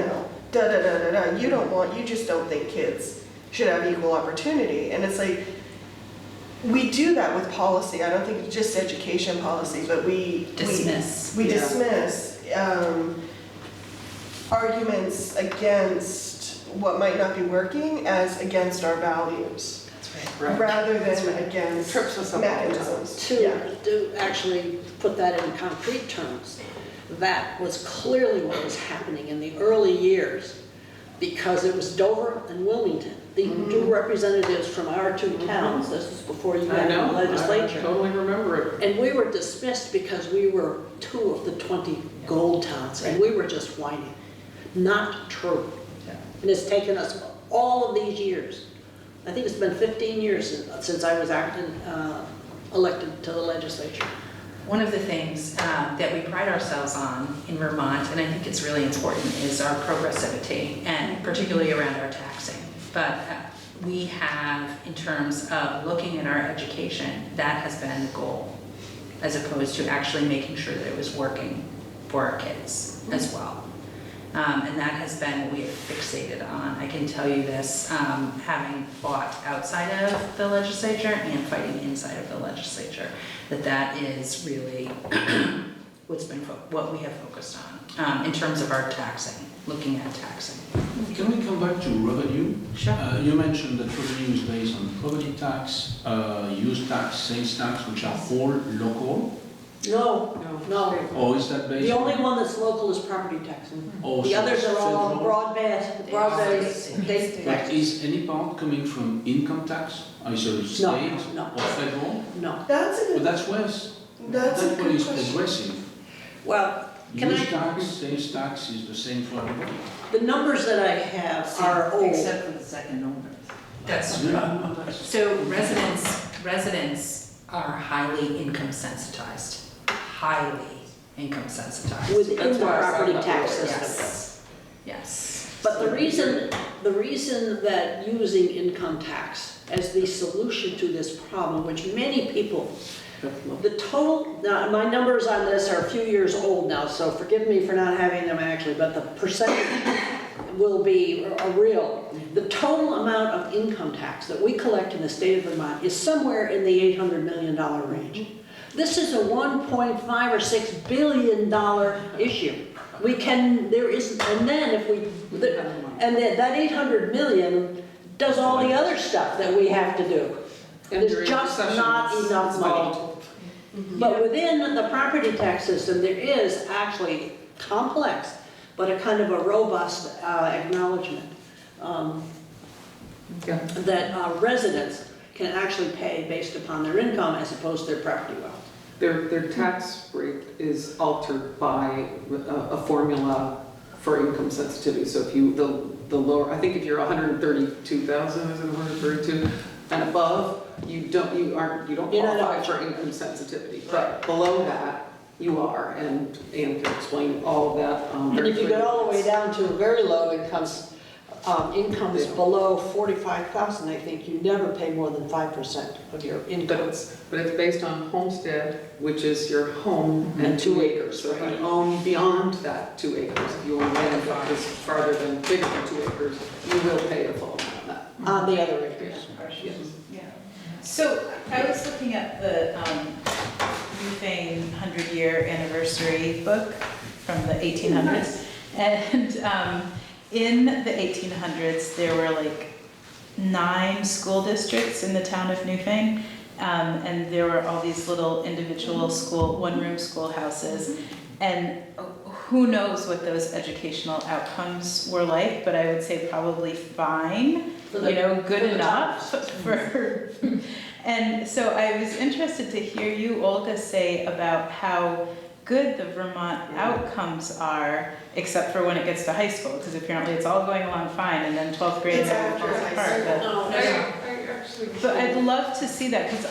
just don't think kids should have equal opportunity. And it's like, we do that with policy. I don't think it's just education policy, but we Dismiss. We Yeah. dismiss arguments against what might not be working as against our values, That's right. Right. rather That's than right. against Trips us up all the time. mechanisms. To actually put that in concrete terms, that was clearly what was happening in the early years, because it was Dover and Wilmington, the two representatives from our two towns. This was before you I got in know, the I legislature. totally remember it. And we were dismissed because we were 2 of the 20 gold towns, and we were just whining. Not true. And it's taken us all of these years. I think it's been 15 years since I was elected to the legislature. One of the things that we pride ourselves on in Vermont, and I think it's really important, is our progressivity, and particularly around our taxing. But we have, in terms of looking at our education, that has been the goal, as opposed to actually making sure that it was working for our kids as well. And that has been what we have fixated on. I can tell you this, having fought outside of the legislature and fighting inside of the legislature, that is really what we have focused on in terms of our taxing, looking at taxing. Can we come back to revenue? Sure. You mentioned that revenue is based on property tax, use tax, sales tax, which are all local, No. or is that based The on? only one that's local is property tax. Oh, The so others are all federal? broad-based state But tax. is any part coming from income tax, either state no. or federal? No. That's a But good, that's worse. that's a That one good is question. progressive. Well, can Use I, tax, sales tax is the same for everybody. the numbers that I have are old. Except for the second owner. That's Yeah, that's- So residents are highly income sensitized, highly income sensitized. Within That's the why I brought property it up tax earlier. system. Yes. But the reason that using income tax as the solution to this problem, which many people, the total, now my numbers on this are a few years old now, so forgive me for not having them actually, but the percentage will be real. The total amount of income tax that we collect in the state of Vermont is somewhere in the $800 million range. This is a $1.5 or $6 billion issue. And then if we, and that 800 million does all the other stuff that we have to do. And There's during just recessions, not enough it's money. volatile. But within the property tax system, there is actually complex, but a kind of a robust acknowledgement Yeah. that residents can actually pay based upon their income as opposed to their property wealth. Their tax rate is altered by a formula for income sensitivity. So if you, the lower, I think if you're 132,000, is it 132 and above, you don't You're not qualify for eligible. income sensitivity. But below that, you are, and Ann can explain all of that. And if you get all the way down to very low incomes below 45,000, I think you never pay more than 5% of your income. But it's based on homestead, which is your home and And 2 2 acres. So if right. you own beyond that 2 acres, if you own land that is farther than, bigger than 2 acres, you will pay the full amount of that. On the other acres. Yes. Yeah. So I was looking at the Newfane 100-year anniversary book from the 1800s. And in the 1800s, there were like 9 school districts in the town of Newfane. And there were all these little individual one-room schoolhouses. And who knows what those educational outcomes were like, but I would say probably fine, good enough for. And so I was interested to hear you, Olga, say about how good the Vermont outcomes are, except for when it gets to high school, because apparently it's all going along fine, and then 12th grade It's never after falls high apart. school. But I'd love to see that, because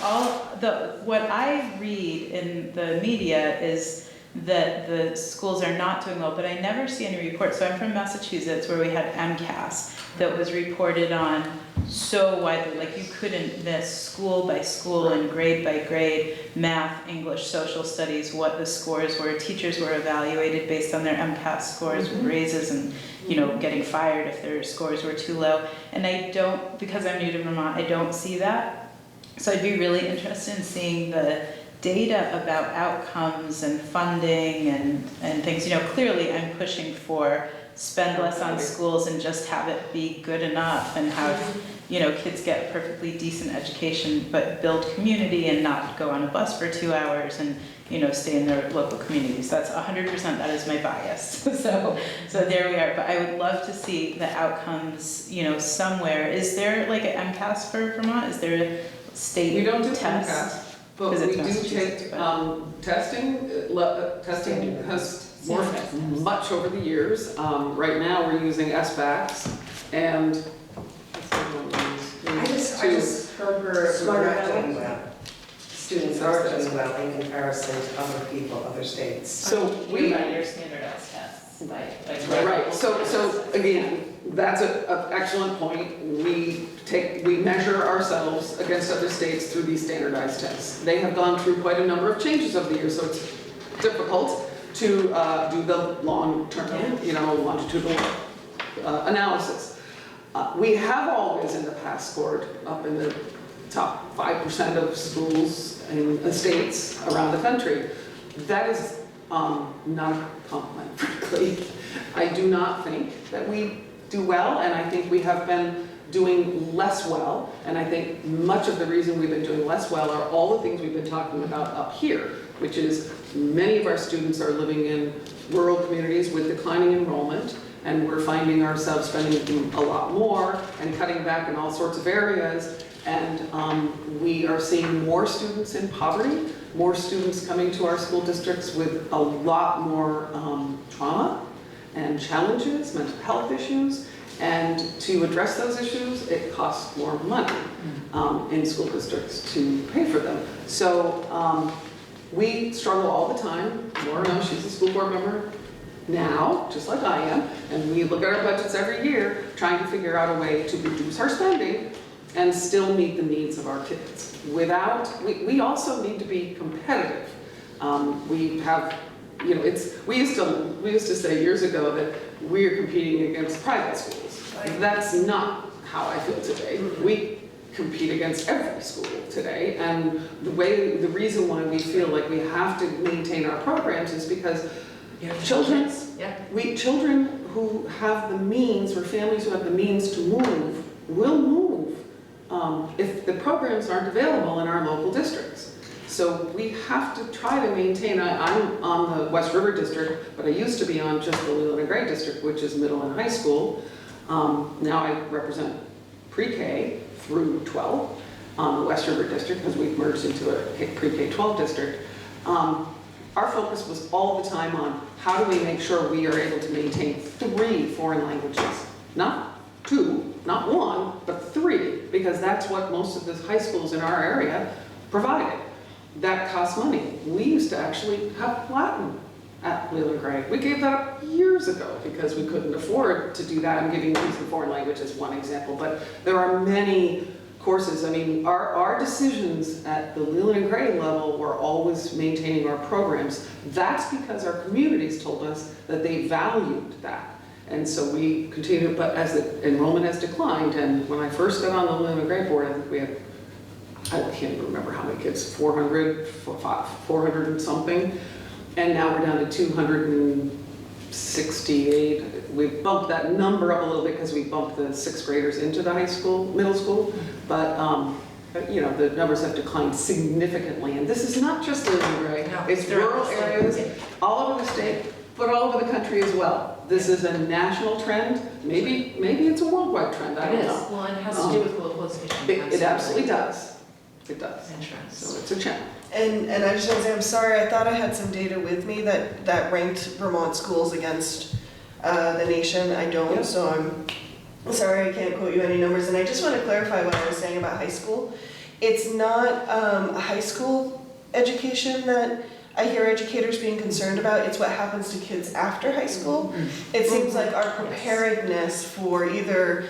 what I read in the media is that the schools are not doing well, but I never see any reports. So I'm from Massachusetts, where we had MCAS that was reported on so widely, like you couldn't miss school by school and grade by grade, math, English, social studies, what the scores were. Teachers were evaluated based on their MCAS scores with raises and, you know, getting fired if their scores were too low. And I don't, because I'm new to Vermont, I don't see that. So I'd be really interested in seeing the data about outcomes and funding and things. You know, clearly I'm pushing for spend less on schools and just have it be good enough and have, you know, kids get a perfectly decent education but build community and not go on a bus for 2 hours and, you know, stay in their local communities. That's 100%, that is my bias. So there we are. But I would love to see the outcomes, you know, somewhere. Is there like an MCAS for Vermont? Is there a state We don't do test? MCAS, but Because we it's do Massachusetts, take, but- testing. Testing has morphed much over the years. Right now, we're using SBACs and I just heard we're not doing well. Students are doing well in comparison to other people, other states. So We we, run your standardized tests, like. right, so again, that's an excellent point. We measure ourselves against other states through these standardized tests. They have gone through quite a number of changes over the years, so it's difficult to do the long-term, you know, longitudinal analysis. We have always in the past scored up in the top 5% of schools in the states around the country. That is not a compliment, frankly. I do not think that we do well, and I think we have been doing less well, and I think much of the reason we've been doing less well are all the things we've been talking about up here, which is many of our students are living in rural communities with declining enrollment, and we're finding ourselves spending a lot more and cutting back in all sorts of areas, and we are seeing more students in poverty, more students coming to our school districts with a lot more trauma and challenges, mental health issues, and to address those issues, it costs more money in school districts to pay for them. So we struggle all the time. Laura knows, she's a school board member now, just like I am, and we look at our budgets every year trying to figure out a way to reduce our spending and still meet the needs of our kids. We also need to be competitive. We have, you know, we used to say years ago that we're competing against private schools. That's not how I feel today. We compete against every school today, and the reason why we feel like we have to maintain our programs is because children who have the means, or families who have the means to move, will move if the programs aren't available in our local districts. So we have to try to maintain, I'm on the West River District, but I used to be on just the Leland and Gray District, which is middle and high school. Now I represent pre-K through 12 on the West River District because we've merged into a pre-K-12 district. Our focus was all the time on how do we make sure we are able to maintain 3 foreign languages, not 2, not 1, but 3, because that's what most of the high schools in our area provided. That costs money. We used to actually have Latin at Leland Gray. We gave that up years ago because we couldn't afford to do that. I'm giving these the foreign language as one example, but there are many courses. I mean, our decisions at the Leland and Gray level were always maintaining our programs. That's because our communities told us that they valued that. And so we continue, but as the enrollment has declined, and when I first got on the Leland and Gray board, I think we had, I can't even remember how many kids, 400 and something. And now we're down to 268. We've bumped that number up a little bit because we bumped the 6th graders into the middle school. But you know, the numbers have declined significantly. And this is not just Leland and Gray. No, it's rural areas all over the state, but all over the country as well. This is a national trend. Maybe it's a worldwide trend. I don't know. Well, it has to do with globalization. It absolutely does. It does. Insurance. So it's a challenge. And I just want to say, I'm sorry, I thought I had some data with me that ranked Vermont schools against the nation. I don't, so I'm sorry I can't quote you any numbers. And I just want to clarify what I was saying about high school. It's not a high school education that I hear educators being concerned about. It's what happens to kids after high school. It seems like our preparedness for either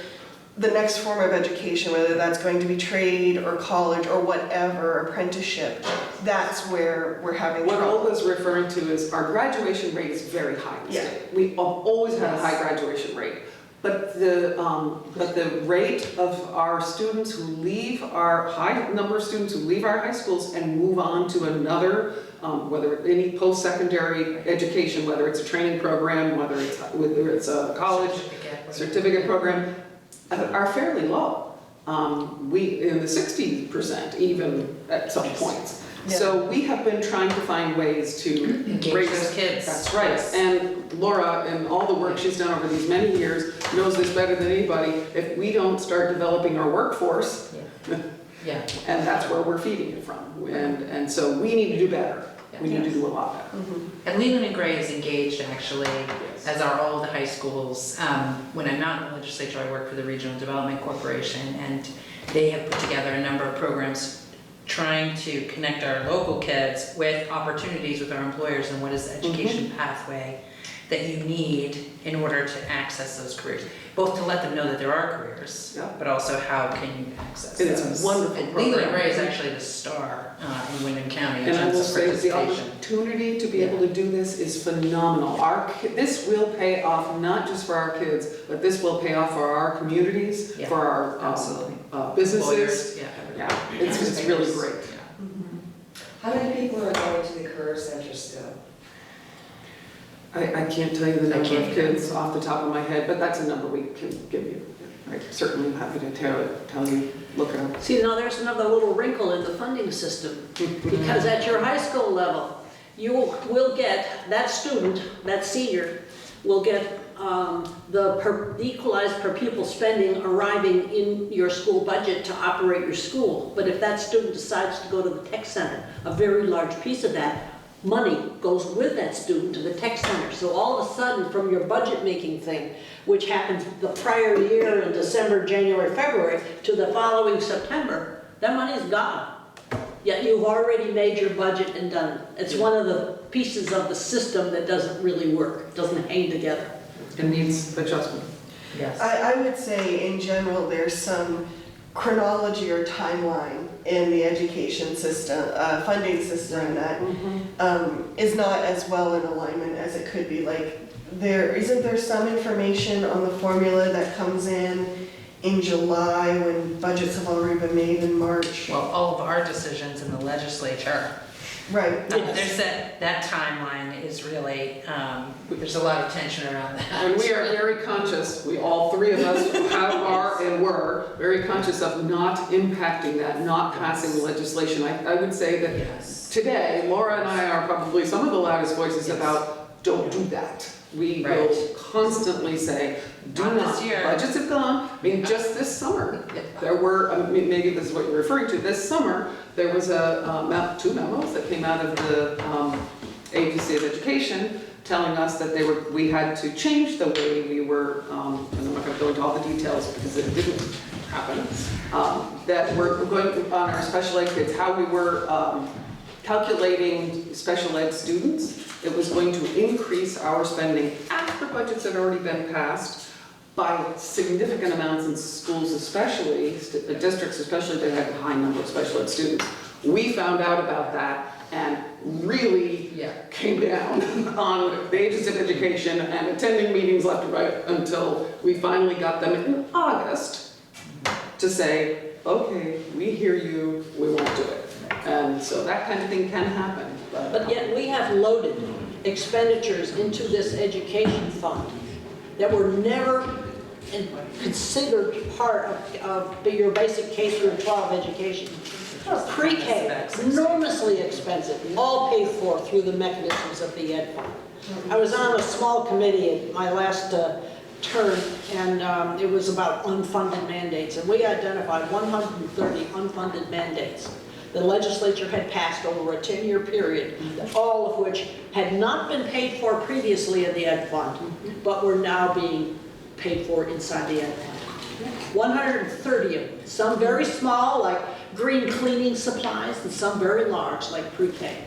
the next form of education, whether that's going to be trade or college or whatever, apprenticeship, that's where we're having What trouble. Olga's referring to is our graduation rate is very high in the Yeah. state. We have always had a high graduation rate. But the rate of our students who leave our high number of students who leave our high schools and move on to another, whether any post-secondary education, whether it's a training program, whether it's a college certificate program, are fairly low. We in the 60% even at some points. Yeah. So we have been trying to find ways to Engage raise those kids. That's right. Yes. And Laura, and all the work she's done over these many years, knows this better than anybody. If we don't start developing our workforce, Yeah. and that's where we're feeding it from. And so we need to do better. We need to do a lot better. And Leland and Gray is engaged actually, as are all of the high schools. When I'm not in the legislature, I work for the Regional Development Corporation, and they have put together a number of programs trying to connect our local kids with opportunities with our employers and what is the education pathway that you need in order to access those careers. Both to let them know that there are careers, Yeah. but also how can you access And those. it's a wonderful And Leland and program. Gray is actually the star in Wyndham County in And I terms will of say the participation. opportunity to be able to do this is phenomenal. This will pay off not just for our kids, but this will pay off for our communities, Yeah, for our absolutely. businesses. Lawyers, yeah, Yeah, it's really great. How many people are going to the Career Center still? I can't tell you the number can't of kids off the top of my head, but that's a number we can give you. I certainly am happy to tell you, look it up. See, now there's another little wrinkle in the funding system, because at your high school level, you will get, that student, that senior, will get the equalized per pupil spending arriving in your school budget to operate your school. But if that student decides to go to the tech center, a very large piece of that money goes with that student to the tech center. So all of a sudden, from your budget making thing, which happens the prior year in December, January, February, to the following September, that money's gone. Yet you've already made your budget and done it. It's one of the pieces of the system that doesn't really work, doesn't hang together. It needs adjustment. Yes. I would say in general, there's some chronology or timeline in the education system, funding system that is not as well in alignment as it could be. Like, isn't there some information on the formula that comes in July when budgets have already been made in March? Well, all of our decisions in the legislature, Right. there's that timeline is really, there's a lot of tension around that. And we are very conscious, all three of us are and were very conscious of not impacting that, not passing legislation. I would say that Yes. today, Laura and I are probably some of the loudest voices Yes. about, don't do that. We Right. will constantly say, do Not not. this year. Budgets have gone, I mean, just this summer, there were, maybe this is what you're referring to, this summer, there was two memos that came out of the Agency of Education telling us that we had to change the way we were, and I'm not gonna go into all the details because it didn't happen, that we're going on our special ed kids, how we were calculating special ed students. It was going to increase our spending after budgets had already been passed by significant amounts in schools especially, districts especially that had a high number of special ed students. We found out about that and really came down on the Agency of Education and attending meetings left and right until we finally got them in August to say, okay, we hear you, we won't do it. And so that kind of thing can happen. But yet we have loaded expenditures into this education fund that were never considered part of your basic K through 12 education. Pre-K, enormously expensive, all paid for through the mechanisms of the Ed Fund. I was on a small committee at my last term, and it was about unfunded mandates, and we identified 130 unfunded mandates the legislature had passed over a 10-year period, all of which had not been paid for previously in the Ed Fund, but were now being paid for inside the Ed Fund. 130 of them, some very small, like green cleaning supplies, and some very large, like pre-K.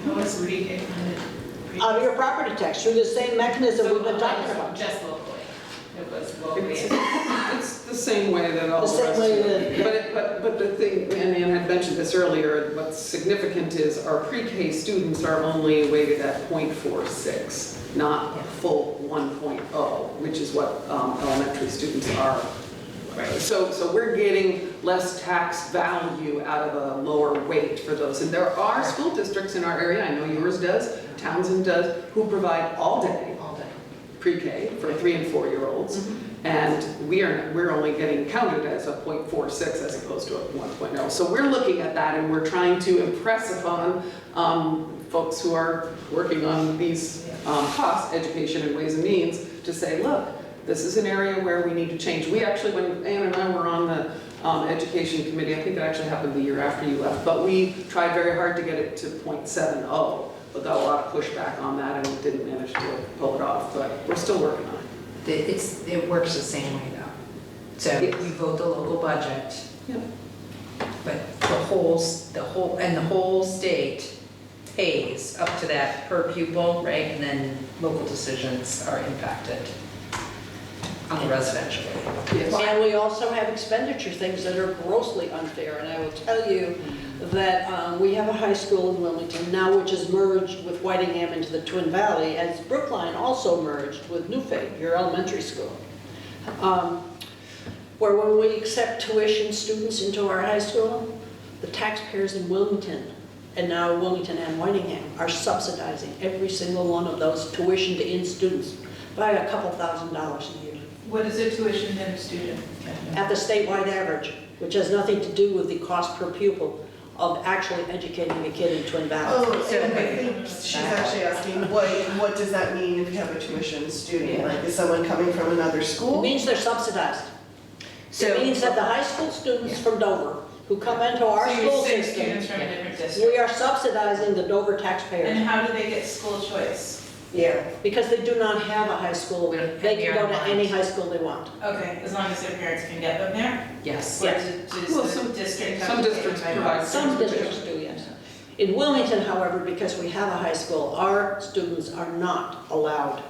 How was pre-K funded? Out of your property tax, through the same mechanism we've been talking about. Just locally. It was locally. It's the same way that all The the same rest way of it. that- But the thing, and Ann had mentioned this earlier, what's significant is our pre-K students are only weighted at .46, not full 1.0, which is what elementary students are. So we're getting less tax value out of a lower weight for those. And there are school districts in our area, I know yours does, Townsend does, who provide all day pre-K for 3 and 4 year olds. And we're only getting counted as a .46 as opposed to a 1.0. So we're looking at that and we're trying to impress upon folks who are working on these costs, education and ways and means, to say, look, this is an area where we need to change. We actually, when Ann and I were on the education committee, I think that actually happened the year after you left, but we tried very hard to get it to .70, but got a lot of pushback on that and didn't manage to pull it off, but we're still working on it. It works the same way though. So Yes. we vote the local budget, Yeah. but the whole state pays up to that per pupil, right? And then local decisions are impacted on the residential. Yes. And we also have expenditure things that are grossly unfair, and I will tell you that we have a high school in Wilmington now which is merged with Whitingham into the Twin Valley, as Brookline also merged with Newfane, your elementary school. Where when we accept tuition students into our high school, the taxpayers in Wilmington, and now Wilmington and Whitingham, are subsidizing every single one of those tuition to in students by a couple $1,000s a year. What is a tuition to a student? At the statewide average, which has nothing to do with the cost per pupil of actually educating a kid in Twin Valley. Oh, and I think she's actually asking, what does that mean if you have a tuition student? Like, is someone coming from another It school? means they're subsidized. So- It means that the high school students from Dover who come into our So you're school saying system, students from a different we district? are subsidizing the Dover And taxpayers how do they get school choice? Yeah, because they do not have a high school. We don't- They can go to online. any high school they want. Okay, as long as their parents can get them there? Yes. Or does Well, the some- district have some to pay districts by provide law? Some districts do, yes. In Wilmington, however, because we have a high school, our students are not allowed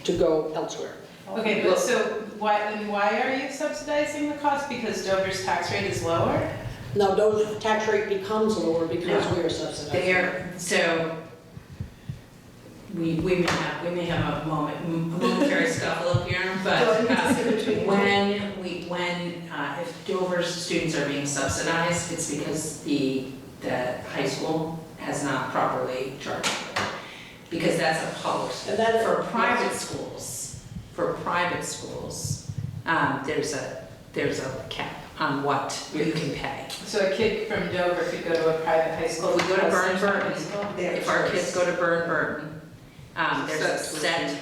to go elsewhere. Okay, but so why are you subsidizing the cost? Because Dover's tax rate is lower? No, Dover's tax rate becomes lower because we are subsidizing. So we may have a momentary scuffle up here, but if Dover's students are being subsidized, it's because the high school has not properly charged for it. Because that's a public school. And that- For private schools, there's a cap on what you can pay. So a kid from Dover could go to a private high school? If we go to because Burn there's no Burton, high school? if our kids go to Burn, there's a Set set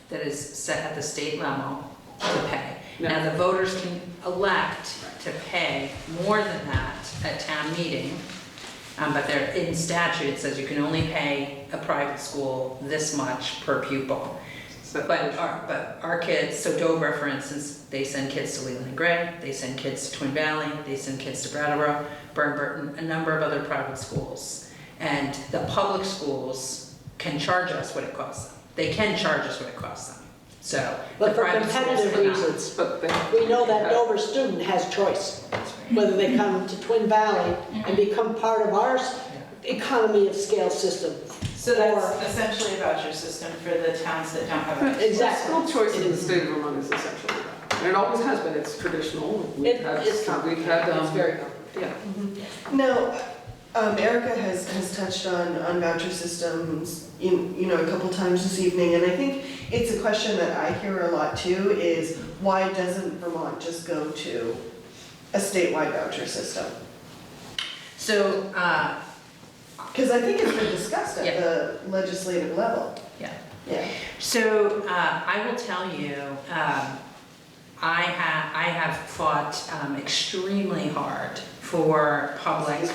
that is set at the state level to pay. No. Now, the voters can elect to pay more than that at town meeting, but they're, in statute, it says you can only pay a private school this much per pupil. But our kids, so Dover, for instance, they send kids to Leland and Gray, they send kids to Twin Valley, they send kids to Brattleboro, Burn Burton, a number of other private schools. And the public schools can charge us what it costs them. They can charge us what it costs them. So, the But for private schools competitive cannot. reasons, But we know that Dover student has choice, whether they come to Twin Valley and become part of our economy of scale system. So that's essentially a voucher system for the towns that don't have a. Exactly. School choice in the state of Vermont is essentially that. And it always has been, it's traditional. It's complicated, it's very complicated. Yeah. Now, Erica has touched on voucher systems, a couple times this evening, and I think it's a question that I hear a lot too, is why doesn't Vermont just go to a statewide voucher system? So, Because I think it's been discussed at the legislative level. yeah. Yeah. So I will tell you, I have fought extremely hard for public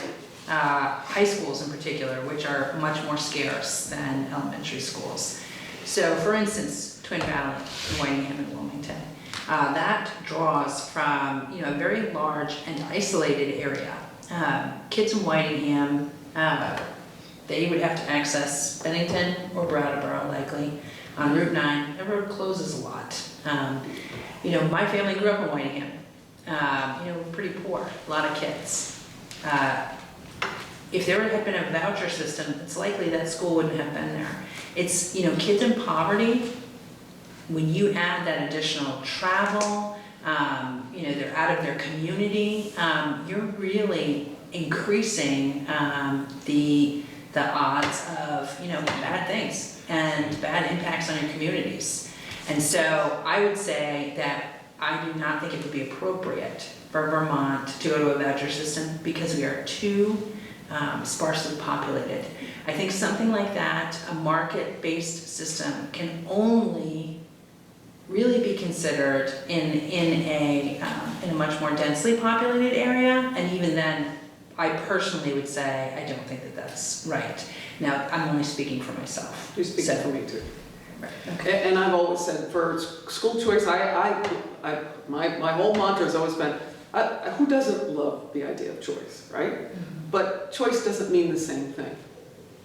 high schools in particular, which are much more scarce than elementary schools. So for instance, Twin Valley, Whitingham and Wilmington, that draws from a very large and isolated area. Kids in Whitingham, they would have to access Bennington or Brattleboro likely on Route 9. That road closes a lot. My family grew up in Whitingham. we're pretty poor, a lot of kids. If there had been a voucher system, it's likely that school wouldn't have been there. It's, kids in poverty, when you add that additional travel, they're out of their community, you're really increasing the odds of, bad things and bad impacts on your communities. And so I would say that I do not think it would be appropriate for Vermont to go to a voucher system because we are too sparsely populated. I think something like that, a market-based system, can only really be considered in a much more densely populated area, and even then, I personally would say I don't think that that's right. Now, I'm only speaking for myself. You're speaking for me too. Right. Okay. And I've always said for school choice, my whole mantra has always been, who doesn't love the idea of choice, right? Mm-hmm. But choice doesn't mean the same thing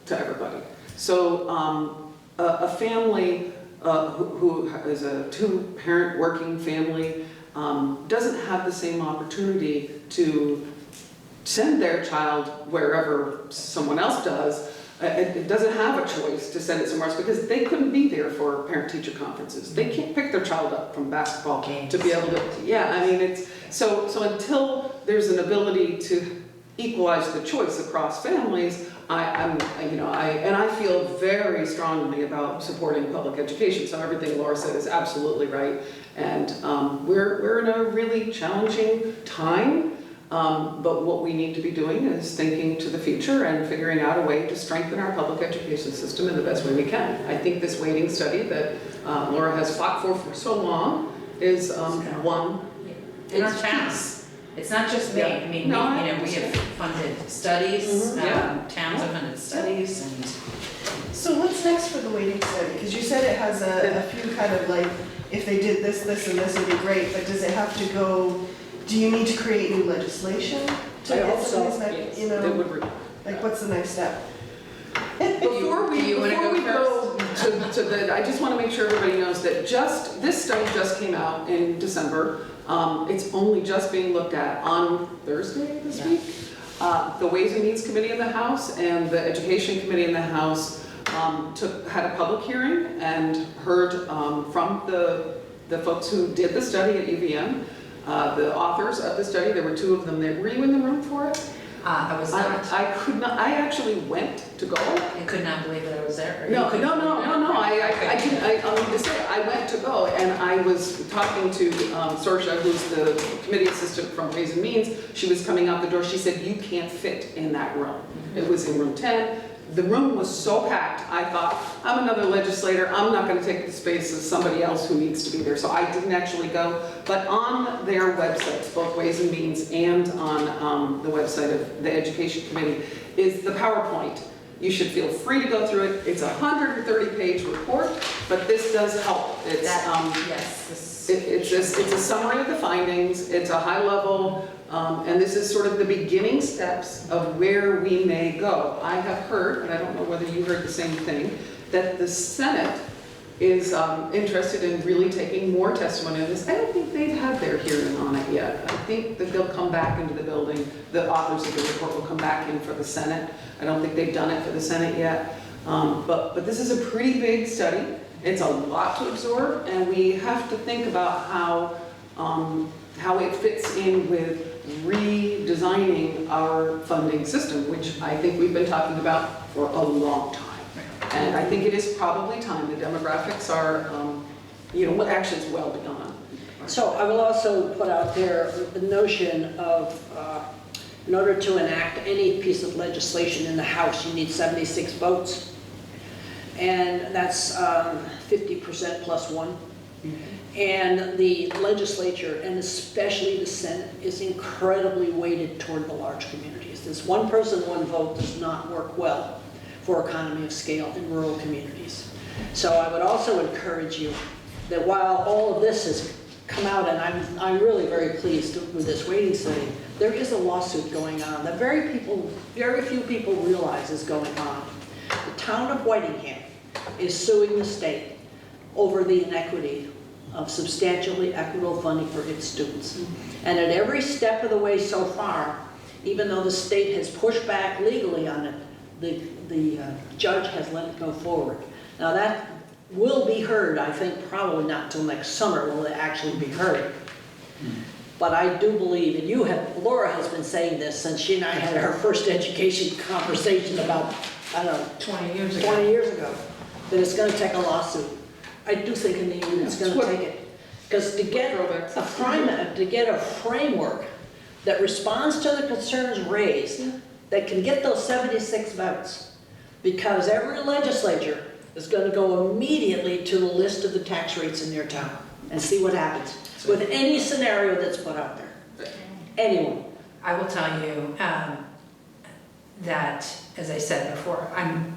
to everybody. So a family who is a two-parent working family doesn't have the same opportunity to send their child wherever someone else does. It doesn't have a choice to send it somewhere else because they couldn't be there for parent-teacher conferences. They can't pick their child up from basketball to be able to, it's, so until there's an ability to equalize the choice across families, I feel very strongly about supporting public education. So everything Laura said is absolutely right. And we're in a really challenging time. But what we need to be doing is thinking to the future and figuring out a way to strengthen our public education system in the best way we can. I think this weighting study that Laura has fought for so long is one. In our towns. It's not just me. I mean, we have funded studies, towns have funded studies, and. So what's next for the weighting study? Because you said it has a few kind of like, if they did this, this, and this would be great, but does it have to go? Do you need to create new legislation to get some of these, like what's the next step? Before we go to the, I just want to make sure everybody knows that this study just came out in December. It's only just being looked at on Thursday this week. The Ways and Means Committee in the House and the Education Committee in the House had a public hearing and heard from the folks who did the study at UVM. The authors of the study, there were two of them. Were you in the room for it? I was not. I could not. I actually went to go. I could not believe that I was there. No. I didn't. I mean to say, I went to go, and I was talking to Sorsha, who's the committee assistant from Ways and Means. She was coming out the door. She said, "You can't fit in that room." Mm-hmm. It was in room 10. The room was so packed, I thought, I'm another legislator, I'm not going to take the space of somebody else who needs to be there. So I didn't actually go. But on their websites, both Ways and Means and on the website of the Education Committee, is the PowerPoint. You should feel free to go through it. It's a 130-page report, but this does help. It's, it's a summary of the findings. It's a high level, and this is sort of the beginning steps of where we may go. I have heard, and I don't know whether you heard the same thing, that the Senate is interested in really taking more testimony on this. I don't think they've had their hearing on it yet. I think that they'll come back into the building. The authors of the report will come back in for the Senate. I don't think they've done it for the Senate yet. But this is a pretty big study. It's a lot to absorb, and we have to think about how it fits in with redesigning our funding system, which I think we've been talking about for a long time. And I think it is probably time. The demographics are, what actually is well beyond. So I will also put out there the notion of, in order to enact any piece of legislation in the House, you need 76 votes. And that's 50% plus one. Mm-hmm. And the legislature, and especially the Senate, is incredibly weighted toward the large communities. This one person, one vote does not work well for economy of scale in rural communities. So I would also encourage you that while all of this has come out, and I'm really very pleased with this weighting study, there is a lawsuit going on that very few people realize is going on. The town of Whitingham is suing the state over the inequity of substantially equitable funding for its students. And at every step of the way so far, even though the state has pushed back legally on it, the judge has let it go forward. Now that will be heard, I think probably not until next summer will it actually be heard. But I do believe, and Laura has been saying this since she and I had our first education conversation about, I don't know, 20 years ago. 20 years ago, that it's gonna take a lawsuit. I do think in the end it's gonna take it. Because to get a framework that responds to the concerns raised, that can get those 76 votes, because every legislature is gonna go immediately to the list of the tax rates in their town and see what happens with any scenario that's put out there. Anyone. I will tell you that, as I said before, I'm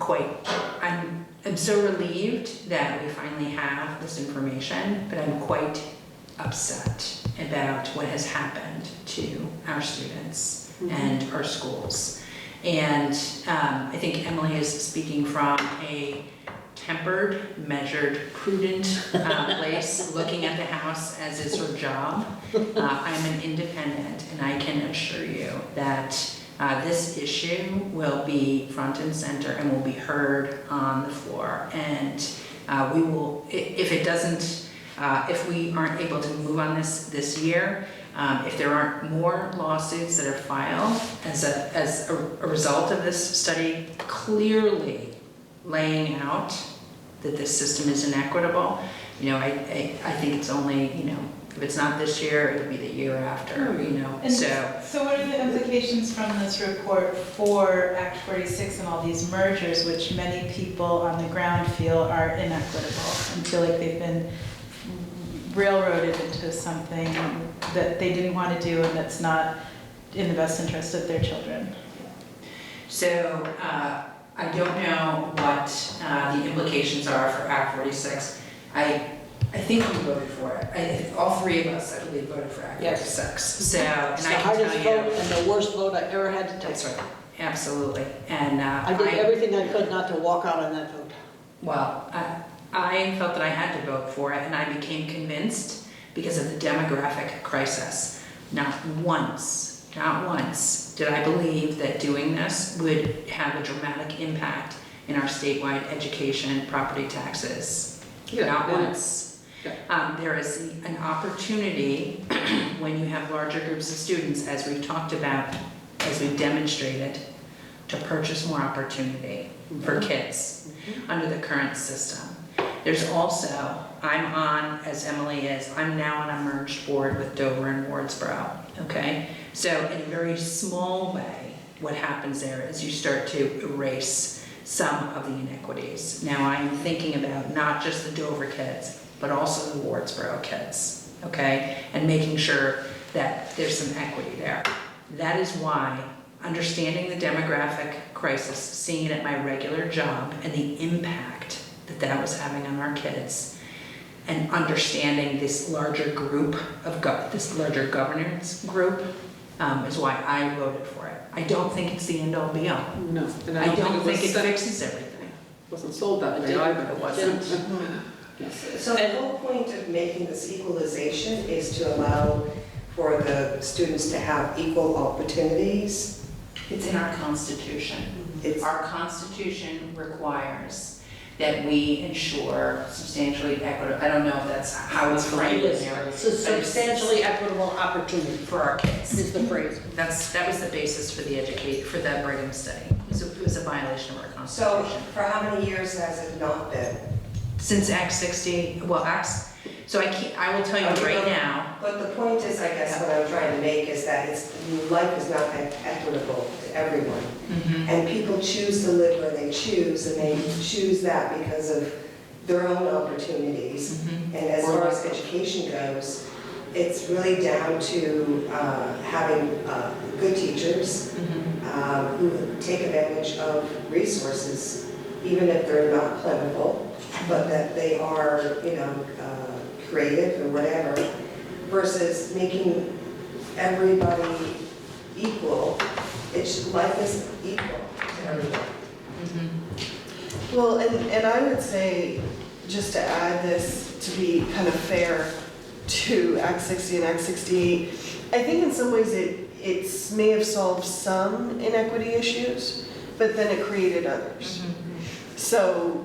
so relieved that we finally have this information, but I'm quite upset about what has happened to our students and our schools. And I think Emily is speaking from a tempered, measured, prudent place, looking at the house as is her job. I'm an independent, and I can assure you that this issue will be front and center and will be heard on the floor. And we will, if we aren't able to move on this year, if there aren't more lawsuits that are filed as a result of this study clearly laying out that this system is inequitable, I think it's only, if it's not this year, it'll be the year after, And so what are the implications from this report for Act 46 and all these mergers, which many people on the ground feel are inequitable and feel like they've been railroaded into something that they didn't want to do and that's not in the best interest of their children? So I don't know what the implications are for Act 46. I think we voted for it. All three of us, I believe, voted for Act 46. So, and It's I the can hardest tell you, vote and the worst vote I ever had to take. that's right, absolutely. And I did everything I could not to walk out on that vote. Well, I felt that I had to vote for it, and I became convinced because of the demographic crisis. Not once did I believe that doing this would have a dramatic impact in our statewide education property taxes. Not once. There is an opportunity when you have larger groups of students, as we've talked about, as we've demonstrated, to purchase more opportunity for kids under the current system. There's also, as Emily is, I'm now on a merged board with Dover and Wardsboro, okay? So in a very small way, what happens there is you start to erase some of the inequities. Now I'm thinking about not just the Dover kids, but also the Wardsboro kids, okay? And making sure that there's some equity there. That is why understanding the demographic crisis, seeing it at my regular job and the impact that was having on our kids, and understanding this larger group of this larger governance group is why I voted for it. I don't think it's the end all be all. No, and I don't think it fixes everything. Wasn't sold that way either. It wasn't. So the whole point of making this equalization is to allow for the students to have equal opportunities. It's in our Constitution. Our Constitution requires that we ensure substantially equitable, I don't know if that's how it's framed in there. It's a substantially equitable opportunity for our kids. is the phrase. That was the basis for for the Brigham study. It was a violation of our So Constitution. for how many years has it not been? Since Act 60, so I will tell you right now. But the point is, I guess, what I'm trying to make is that life is not equitable to everyone. And people choose to live where they choose, and they choose that because of their own opportunities. And as far as education goes, it's really down to having good teachers who take advantage of resources, even if they're not plentiful, but that they are, creative or whatever, versus making everybody equal. Life is equal to everyone. Well, and I would say just to add this to be kind of fair to Act 60 and Act 68, I think in some ways it may have solved some inequity issues, but then it created others. So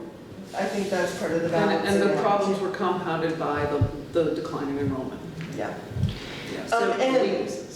I think that's part of the balance. And the problems were compounded by the decline in enrollment. Yeah. Yeah, so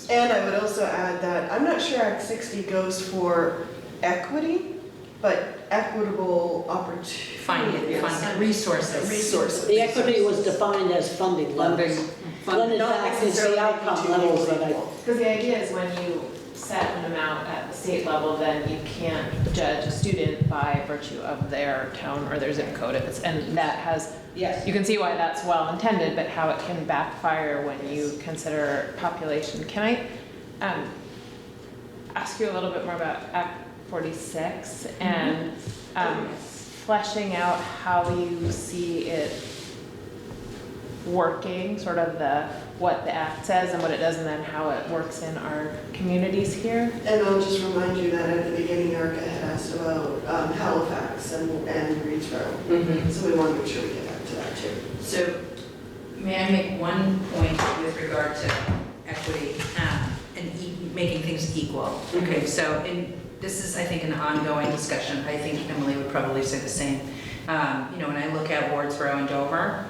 And I would also add that I'm not sure Act 60 goes for equity, but equitable opportunity. Funding, resources. Resources. The equity was defined as funding levels. When in Not fact, it's necessarily the outcome equal. levels that I, Because the idea is when you set an amount at the state level, then you can't judge a student by virtue of their town or their zip code. And that has, yes. you can see why that's well intended, but how it can backfire when you consider population. Can I ask you a little bit more about Act 46 and fleshing out how you see it working, sort of what the act says and what it does, and then how it works in our communities here? And I'll just remind you that at the beginning, Erica had asked about Halifax and Greensboro. So we want to make sure we get back to that too. So may I make one point with regard to equity and making things equal? Okay, so this is, I think, an ongoing discussion. I think Emily would probably say the same. When I look at Wardsboro and Dover,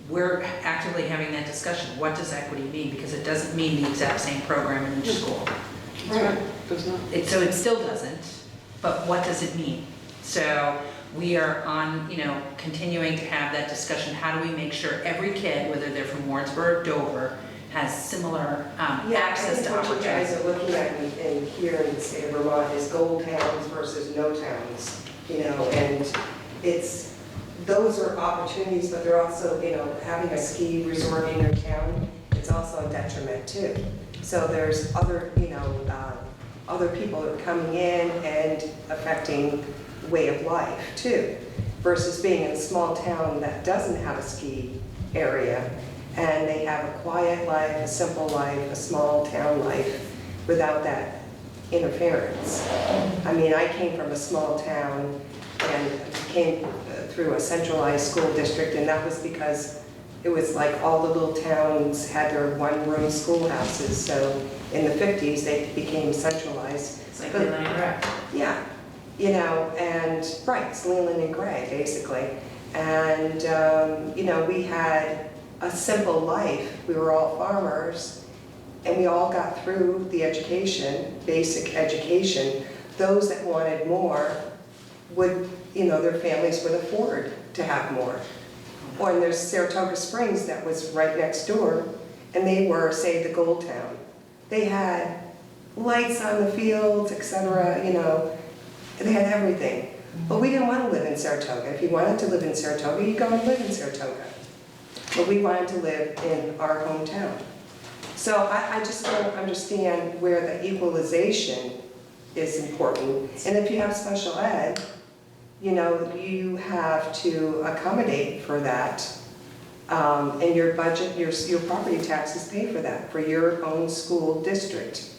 we're actively having that discussion. What does equity mean? Because it doesn't mean the exact same program in each school. Right. Does not. So it still doesn't, but what does it mean? So we are on, continuing to have that discussion. How do we make sure every kid, whether they're from Wardsboro or Dover, has similar access to Yeah, I think what you guys opportunity? are looking at in here in the state of Vermont is gold towns versus no towns, and those are opportunities, but they're also, having a ski resort in your town, it's also a detriment too. So there's other, other people that are coming in and affecting way of life too, versus being in a small town that doesn't have a ski area, and they have a quiet life, a simple life, a small town life without that interference. I mean, I came from a small town and came through a centralized school district, and that was because it was like all the little towns had their one-room schoolhouses. So in the 50s, they became centralized. It's like Leland and Gray. Yeah, and right, it's Leland and Gray, basically. And, we had a simple life. We were all farmers, and we all got through the education, basic education. Those that wanted more would, their families would afford to have more. Or and there's Saratoga Springs that was right next door, and they were, say, the gold town. They had lights on the fields, etc., they had everything. But we didn't want to live in Saratoga. If you wanted to live in Saratoga, you go and live in Saratoga. But we wanted to live in our hometown. So I just don't understand where the equalization is important. And if you have special ed, you have to accommodate for that. And your budget, your property taxes pay for that, for your own school district.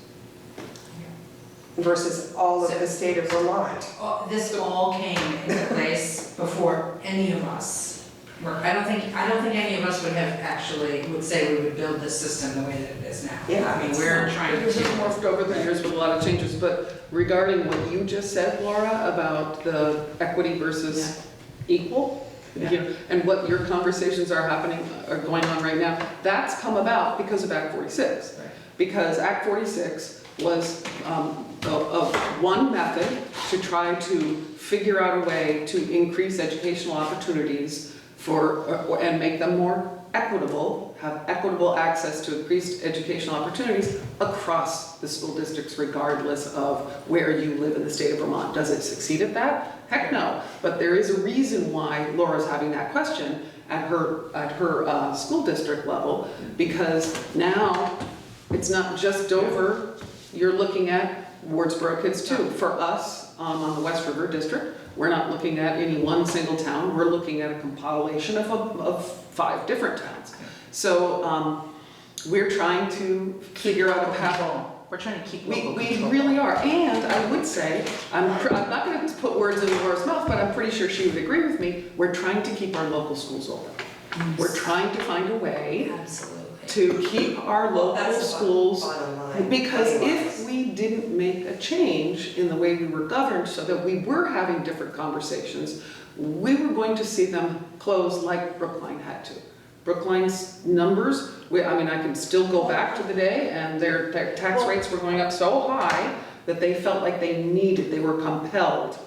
Versus all of the state of Vermont. This all came into place before any of us were, I don't think any of us would say we would build this system the way that it is now. Yeah, I mean, we're trying This has to. morphed over the years with a lot of changes, but regarding what you just said, Laura, about the equity versus equal, and what your conversations are going on right now, that's come about because of Act 46. Right. Because Act 46 was of one method to try to figure out a way to increase educational opportunities and make them more equitable, have equitable access to increased educational opportunities across the school districts, regardless of where you live in the state of Vermont. Does it succeed at that? Heck no. But there is a reason why Laura's having that question at her school district level, because now it's not just Dover. You're looking at Wardsboro kids too. For us on the West River District, we're not looking at any one single town. We're looking at a compilation of 5 different towns. So we're trying to figure out a path. We're trying to keep We local control. really are, and I would say, I'm not gonna put words in Laura's mouth, but I'm pretty sure she would agree with me, we're trying to keep our local schools open. We're trying to find a way Absolutely. to keep our Well, local that's the schools, bottom line. because Anyways. if we didn't make a change in the way we were governed so that we were having different conversations, we were going to see them close like Brookline had to. Brookline's numbers, I mean, I can still go back to the day, and their tax rates were going up so high that they felt like they were compelled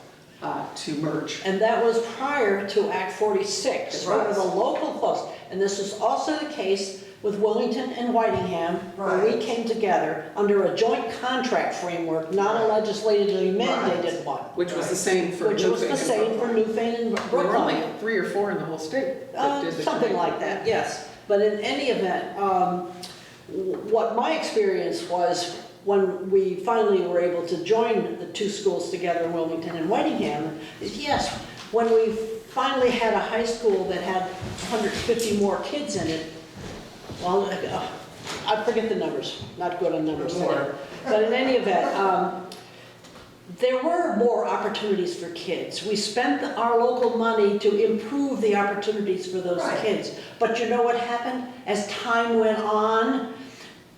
to merge. And that was prior to Act 46, It one of was. the local clubs. And this is also the case with Wilmington and Whitingham, where we Right. came together under a joint contract framework, not a legislatively mandated one, Which was the same for which was Newfane the and same for Brookline. Newfane and There were only Brookline. 3 or 4 in the whole state that did the Something joint. like that, yes. But in any event, what my experience was when we finally were able to join the two schools together in Wilmington and Whitingham, is yes, when we finally had a high school that had 150 more kids in it, well, I forget the numbers, not good on numbers today. But in any event, there were more opportunities for kids. We spent our local money to improve the opportunities for those Right. kids. But you know what happened? As time went on,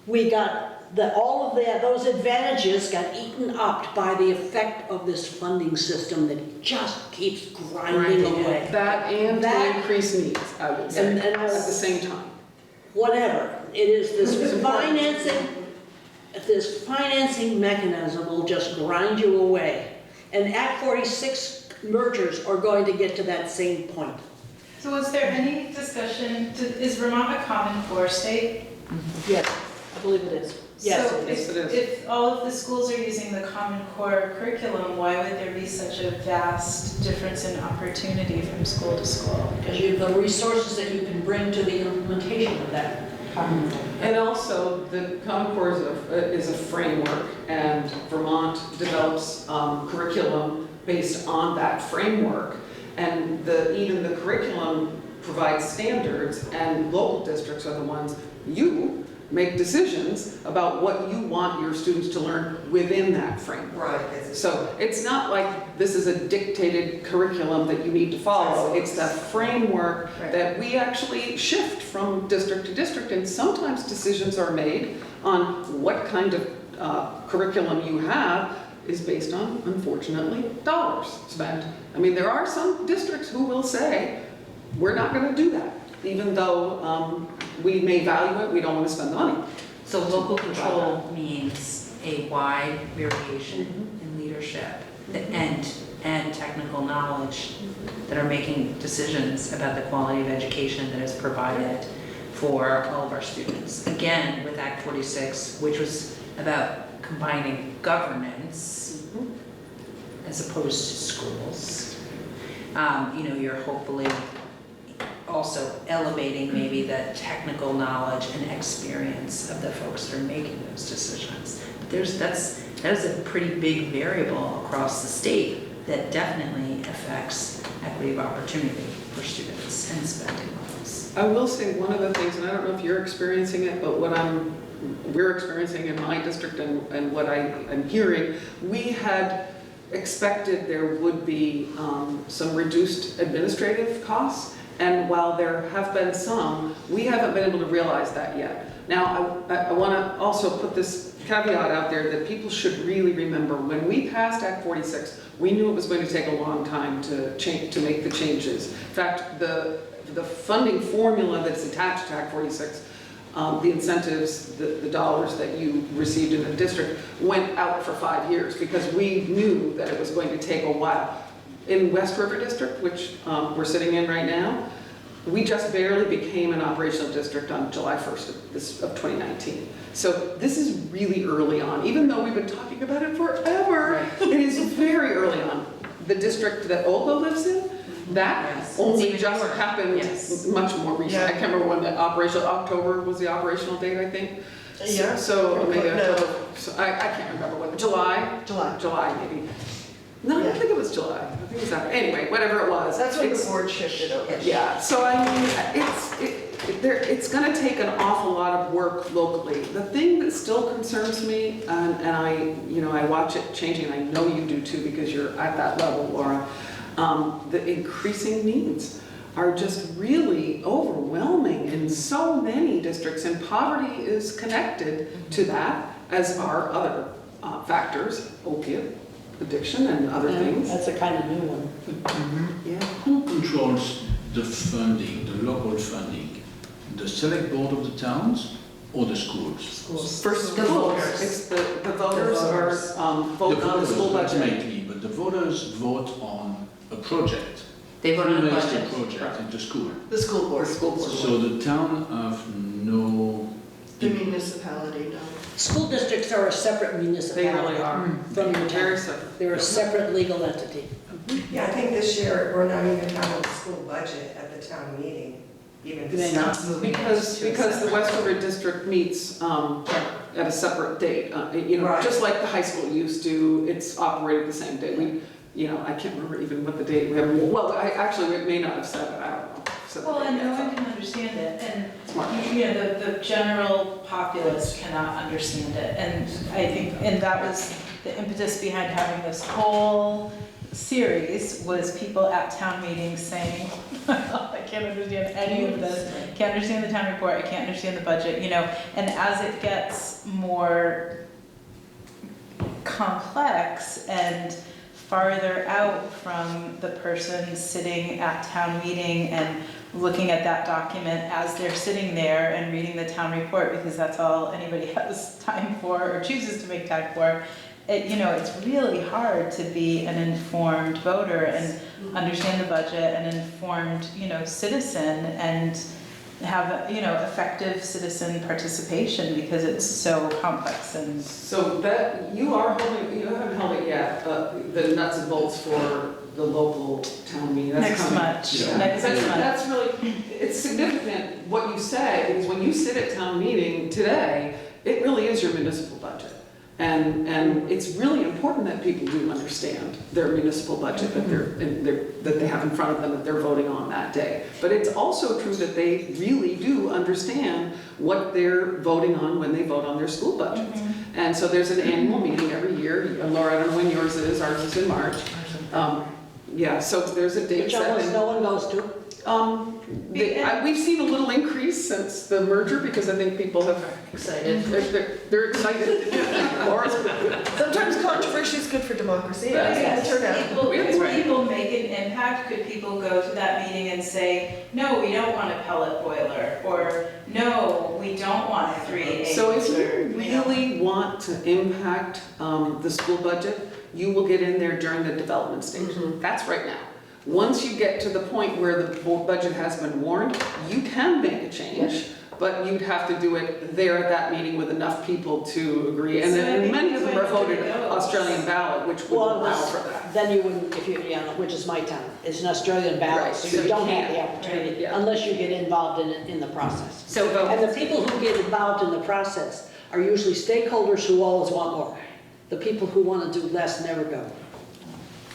we got those advantages got eaten up by the effect of this funding system that just keeps grinding away. That and That- the increased needs, I would say, And at the same time. Whatever, it is this financing mechanism will just grind you away. And Act 46 mergers are going to get to that same point. So was there any discussion, is Vermont a Common Core state? Yes, I believe it is. Yes, So it is. Yes, it is. if all of the schools are using the Common Core curriculum, why would there be such a vast difference in opportunity from school to school? Because you have the resources that you can bring to the implementation of that. And also, the Common Core is a framework, and Vermont develops curriculum based on that framework. And even the curriculum provides standards, and local districts are the ones, you make decisions about what you want your students to learn within that framework. Right. So it's not like this is a dictated curriculum that you need to follow. It's the framework that we actually shift from district to district, and sometimes decisions are made on what kind of curriculum you have is based on, unfortunately, dollars spent. I mean, there are some districts who will say, we're not going to do that, even though we may value it, we don't want to spend the money. So local control means a wide variation in leadership and technical knowledge that are making decisions about the quality of education that is provided for all of our students. Again, with Act 46, which was about combining governance as opposed to schools. You're hopefully also elevating maybe the technical knowledge and experience of the folks that are making those decisions. But that is a pretty big variable across the state that definitely affects equity of opportunity for students and spending levels. I will say one of the things, and I don't know if you're experiencing it, but we're experiencing in my district and what I'm hearing, we had expected there would be some reduced administrative costs. And while there have been some, we haven't been able to realize that yet. Now, I want to also put this caveat out there that people should really remember, when we passed Act 46, we knew it was going to take a long time to make the changes. In fact, the funding formula that's attached to Act 46, the incentives, the dollars that you received in the district went out for 5 years because we knew that it was going to take a while. In West River District, which we're sitting in right now, we just barely became an operational district on July 1st of 2019. So this is really early on, even though we've been talking about it forever. It is very early on. The district that Olga lives in, that only just happened much more recently. I can't remember when the October was the operational date, I think. Yeah. So maybe No. October, so I can't remember when, July maybe. No, I don't think it was July. I think it was after. Anyway, whatever it was. That's when the board shifted over. Yeah, so I mean, it's going to take an awful lot of work locally. The thing that that still concerns me, and I watch it changing, I know you do too, because you're at that level, Laura. The increasing needs are just really overwhelming in so many districts, and poverty is connected to that, as are other factors, opiate addiction and other things. That's a kind of new one. Yeah. Who controls the funding, the local funding? The select board of the towns or the schools? For schools, it's the voters are vote on the school budget. Ultimately, but the voters vote on a project. They vote on a Who makes the budget. project in the school? The school board. The school board. So the town have no. The municipality, no. School districts are a separate municipality. They really are. From your Very town. separate. They're a separate legal entity. Yeah, I think this year, we're not even having a school budget at the town meeting, even if it's not moving. Because the West River District meets at a separate date, Right. just like the high school used to, it's operated the same day. I can't remember even what the date we have, well, we may not have said it, I don't know. Well, and no one can understand it, and Smart. the general populace cannot understand it, and I think, and that was the impetus behind having this whole series, was people at town meetings saying, I can't understand any of this, can't understand the town report, I can't understand the budget, and as it gets more complex and farther out from the person sitting at town meeting and looking at that document as they're sitting there and reading the town report, because that's all anybody has time for or chooses to make time for, it's really hard to be an informed voter and understand the budget, and informed, citizen, and have, effective citizen participation, because it's so complex and. So that, you haven't held it yet, the nuts and bolts for the local town meeting. That's Next coming. month. Yeah. Next month. That's really, it's significant what you say, because when you sit at town meeting today, it really is your municipal budget. And it's really important that people do understand their municipal budget that they have in front of them, that they're voting on that day. But it's also true that they really do understand what they're voting on when they vote on their school budgets. And so there's an annual meeting every year. Laura, I don't know when yours is, ours is in March. So there's a date Which set. almost no one goes to. We've seen a little increase since the merger, because I think people have Excited. they're excited. Laura's Sometimes controversy is good for democracy. Yes. Turn out. Could people make an impact? Could people go to that meeting and say, no, we don't want a pellet boiler, or no, we don't want 3 acres? So if you really want to impact the school budget, you will get in there during the development stage. That's right now. Once you get to the point where the budget has been warned, you can make a change, but you'd have to do it there at that meeting with enough people to agree. And then many of them are voted Australian ballot, which would allow for that. Then you wouldn't, which is my town, it's an Australian ballot, Right, so so you you don't have can't. the opportunity, Yeah. unless you get involved in the process. So, And the people who get involved in the process are usually stakeholders who always want more. The people who want to do less never go.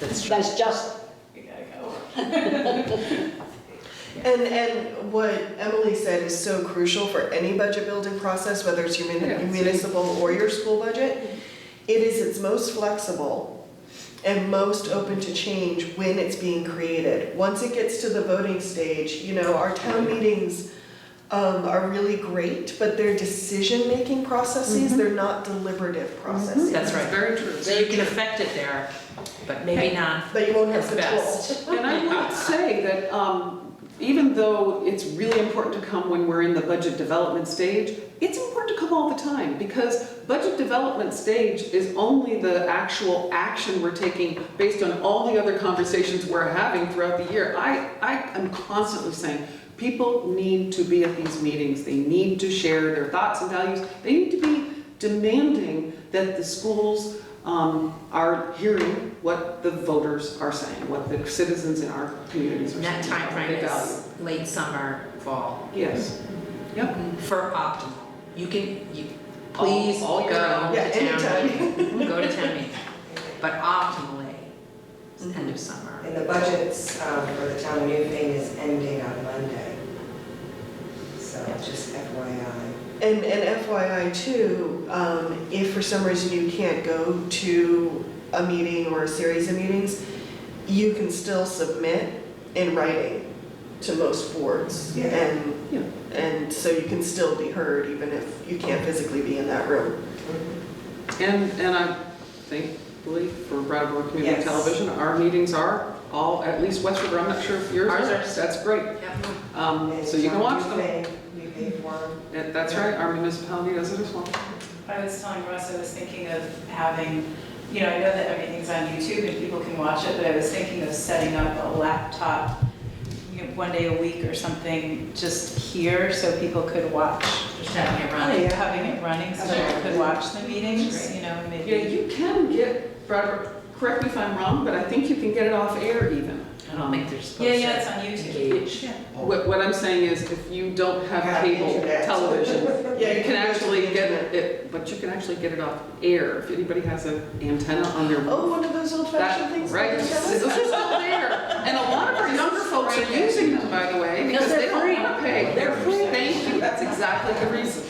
That's just. You gotta go. And what Emily said is so crucial for any budget building process, whether it's your municipal or your school budget. It is its most flexible and most open to change when it's being created. Once it gets to the voting stage, our town meetings are really great, but they're decision-making processes, they're not deliberative processes. that's right. Very true. So you can affect it there, but maybe not But you won't have as control. best. And I would say that even though it's really important to come when we're in the budget development stage, it's important to come all the time, because budget development stage is only the actual action we're taking based on all the other conversations we're having throughout the year. I am constantly saying, people need to be at these meetings. They need to share their thoughts and values. They need to be demanding that the schools are hearing what the voters are saying, what the citizens in our communities are And that saying. time what frame they value. is late summer, fall, Yes. Yep. for optimal. You please All go year round. to Yeah, town meeting. Go to town meeting. But optimally, it's end of summer. And the budgets for the town new thing is ending on Monday. So just FYI. And FYI too, if for some reason you can't go to a meeting or a series of meetings, you can still submit in writing to most boards. Yeah. And so you can still be heard even if you can't physically be in that room. And I thankfully for Brattleboro Community Yes. Television, our meetings are all, at least West River, I'm not sure if yours Ours are. are. That's great. Yep. So you can watch them. We pay for them. Yeah, that's right, our municipality does it as well. I was telling Russ, I was thinking of having, I know that everything's on YouTube and people can watch it, but I was thinking of setting up a laptop, one day a week or something, just here, so people could watch. Just having it running. Having it running, so people could watch the meetings, maybe. Yeah, you can get, Brattleboro, correct me if I'm wrong, but I think you can get it off air even. I don't think they're supposed to. Yeah, it's on YouTube. Engage. What I'm saying is, if you don't have Have cable internet. television, Yeah, you can actually get internet. it, but you can actually get it off air. If anybody has an antenna on their roof. Oh, one of those old fashioned things? Right, those are still there. And a lot of our younger folks are using them, by the way, because they don't want to pay. They're free. Thank you, that's exactly the reason.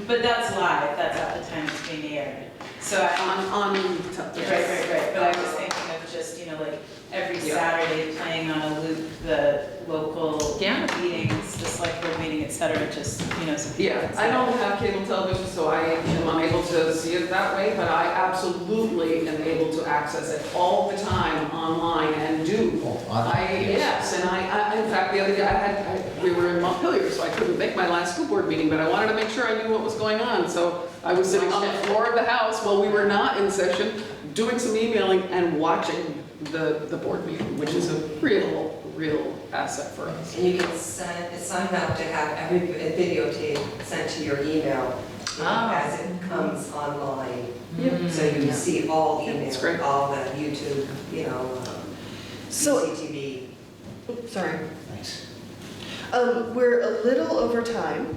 But that's live, that's at the time it's being aired. So On Right, but I was thinking of just, like, every Yeah. Saturday playing on a loop, the local Yeah. meetings, the select board meeting, et cetera, just, so people Yeah, can I see don't it. have cable television, so I am unable to see it that way, but I absolutely am able to access it all the time online and do. Yes, and I, in fact, the other day, we were in Montpelier, so I couldn't make my last school board meeting, but I wanted to make sure I knew what was going on, so I was sitting on the floor of the house while we were not in session, doing some emailing and watching the board meeting, which is a real asset for us. And you can sign up to have every videotape sent to your email as it comes online. So you can see all It's great. email, all the YouTube, So- CCTV. Oops, sorry. Thanks. We're a little over time.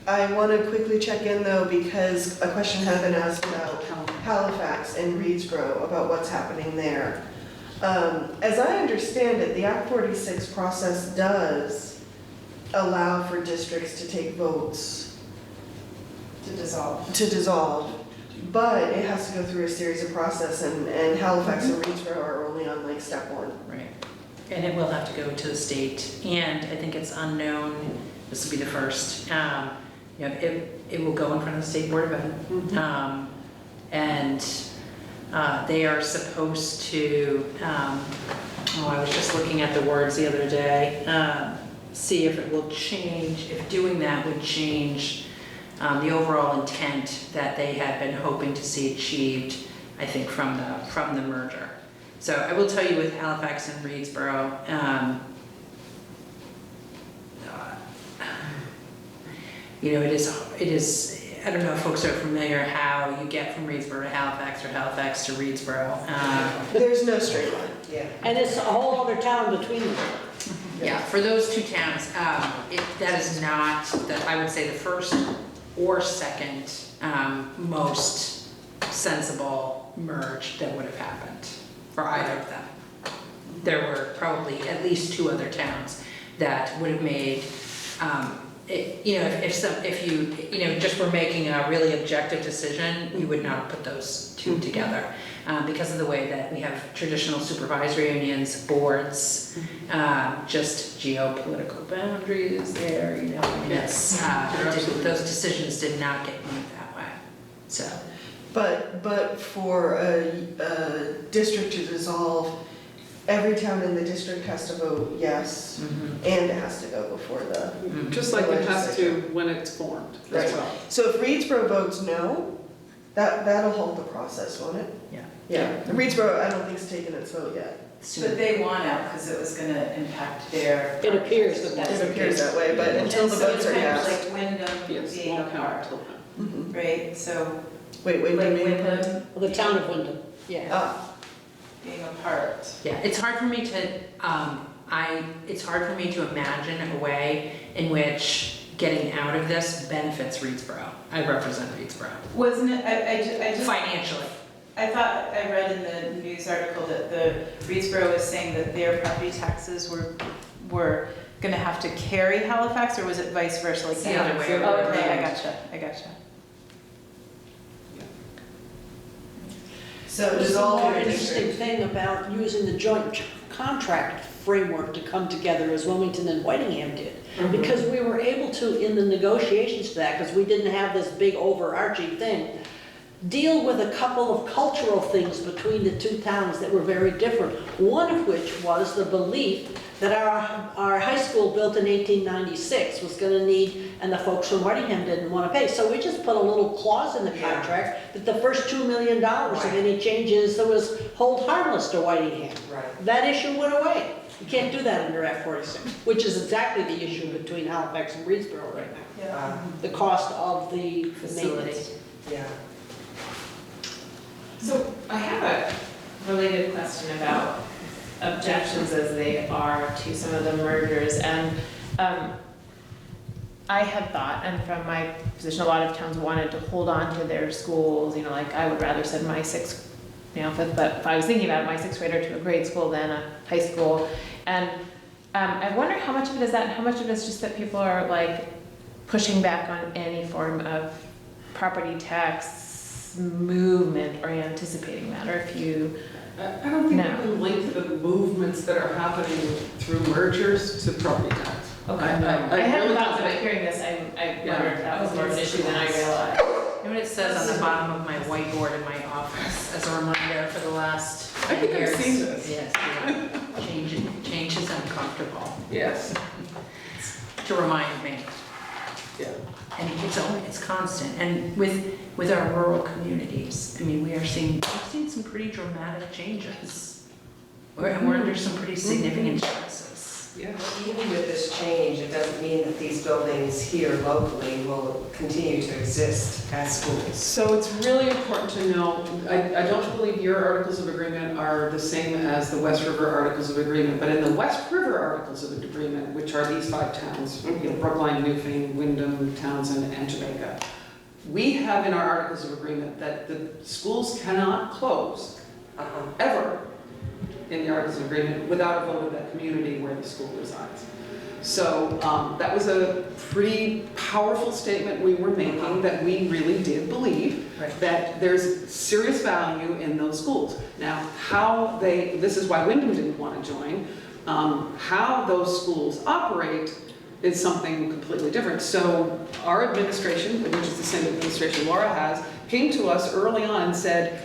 I want to quickly check in though, because a question had been asked about Halifax and Reedsboro, about what's happening there. As I understand it, the Act 46 process does allow for districts to take votes To dissolve. to dissolve, but it has to go through a series of process, and Halifax and Reedsboro are only on like step one. Right. And it will have to go to the state, and I think it's unknown, this will be the first, it will go in front of the State Board of Ed. And they are supposed to, I was just looking at the words the other day, see if it will change, if doing that would change the overall intent that they had been hoping to see achieved, I think, from the merger. So I will tell you with Halifax and Reedsboro, it is, I don't know if folks are familiar how you get from Reedsboro to Halifax or Halifax to Reedsboro. There's no straight line. Yeah. And it's a whole other town between them. Yeah, for those two towns, that is not, I would say, the first or second most sensible merge that would have happened for either of them. There were probably at least two other towns that would have made, if you just were making a really objective decision, you would not put those two together. Because of the way that we have traditional supervisory unions, boards, just geopolitical boundaries there, it's, those decisions did not get moved that way, so. But for a district to dissolve, every town in the district has to vote yes, and it has to go before the. Just like it has to when it's formed as Right. well. So if Reedsboro votes no, that'll halt the process, won't it? Yeah. Yeah, Reedsboro, I don't think has taken its vote yet. But they want out because it was going to impact their. It appears that that's It appears that way, but until the votes are And so cast. it's kind of like Wyndham Yes, being won't count apart, until then. right? So Wait, like wait, Wyndham The town of Wyndham, yeah. Ah, being apart. Yeah, it's hard for me to, it's hard for me to imagine a way in which getting out of this benefits Reedsboro. I represent Reedsboro. Wasn't it, I just. Financially. I thought I read in the news article that the Reedsboro was saying that their property taxes were gonna have to carry Halifax, or was it vice versa, like It's the other way Oh, around. okay, I gotcha. So There's does a all more your interesting district, thing about using the joint contract framework to come together as Wilmington and Whitingham did. Because we were able to, in the negotiations for that, because we didn't have this big overarching thing, deal with a couple of cultural things between the two towns that were very different. One of which was the belief that our high school built in 1896 was gonna need, and the folks from Whitingham didn't wanna pay. So we just put a little clause in the Yeah. contract that the first $2 million of Right. any changes that was hold harmless to Whitingham. right, That issue went away. You can't do that under Act 46, which is exactly the issue between Halifax and Reedsboro right now. The cost of the Facility. maintenance. yeah. So I have a related question about objections as they are to some of the mergers. And I had thought, and from my position, a lot of towns wanted to hold on to their schools, like I would rather send my fifth, but if I was thinking about it, my sixth grader to a grade school than a high school. And I wonder how much of it is that, and how much of it is just that people are like pushing back on any form of property tax movement or anticipating that, or if you, I don't think No. you can link the movements that are happening through mergers to property tax. okay. I I hadn't really thought don't of it, hearing this, I wondered if that was more of an issue than I realized. You know what it says on the bottom of my whiteboard in my office as a reminder for the last I think 10 I've years? seen this. Yes, yeah. Change is uncomfortable, Yes, to remind me. yeah. And it's constant. And with our rural communities, I mean, we've seen some pretty dramatic changes. And we're under some pretty significant stresses. Yes. Even with this change, it doesn't mean that these buildings here locally will continue to exist as schools. So it's really important to know, I don't believe your articles of agreement are the same as the West River articles of agreement, but in the West River articles of agreement, which are these 5 towns, Brookline, Newfane, Wyndham, Townsend, and Jamaica, we have in our articles of agreement that the schools cannot close ever in the articles of agreement without a vote of that community where the school resides. So that was a pretty powerful statement we were making, that we really did believe Right. that there's serious value in those schools. Now, this is why Wyndham didn't want to join, how those schools operate is something completely different. So our administration, which is the same administration Laura has, came to us early on and said,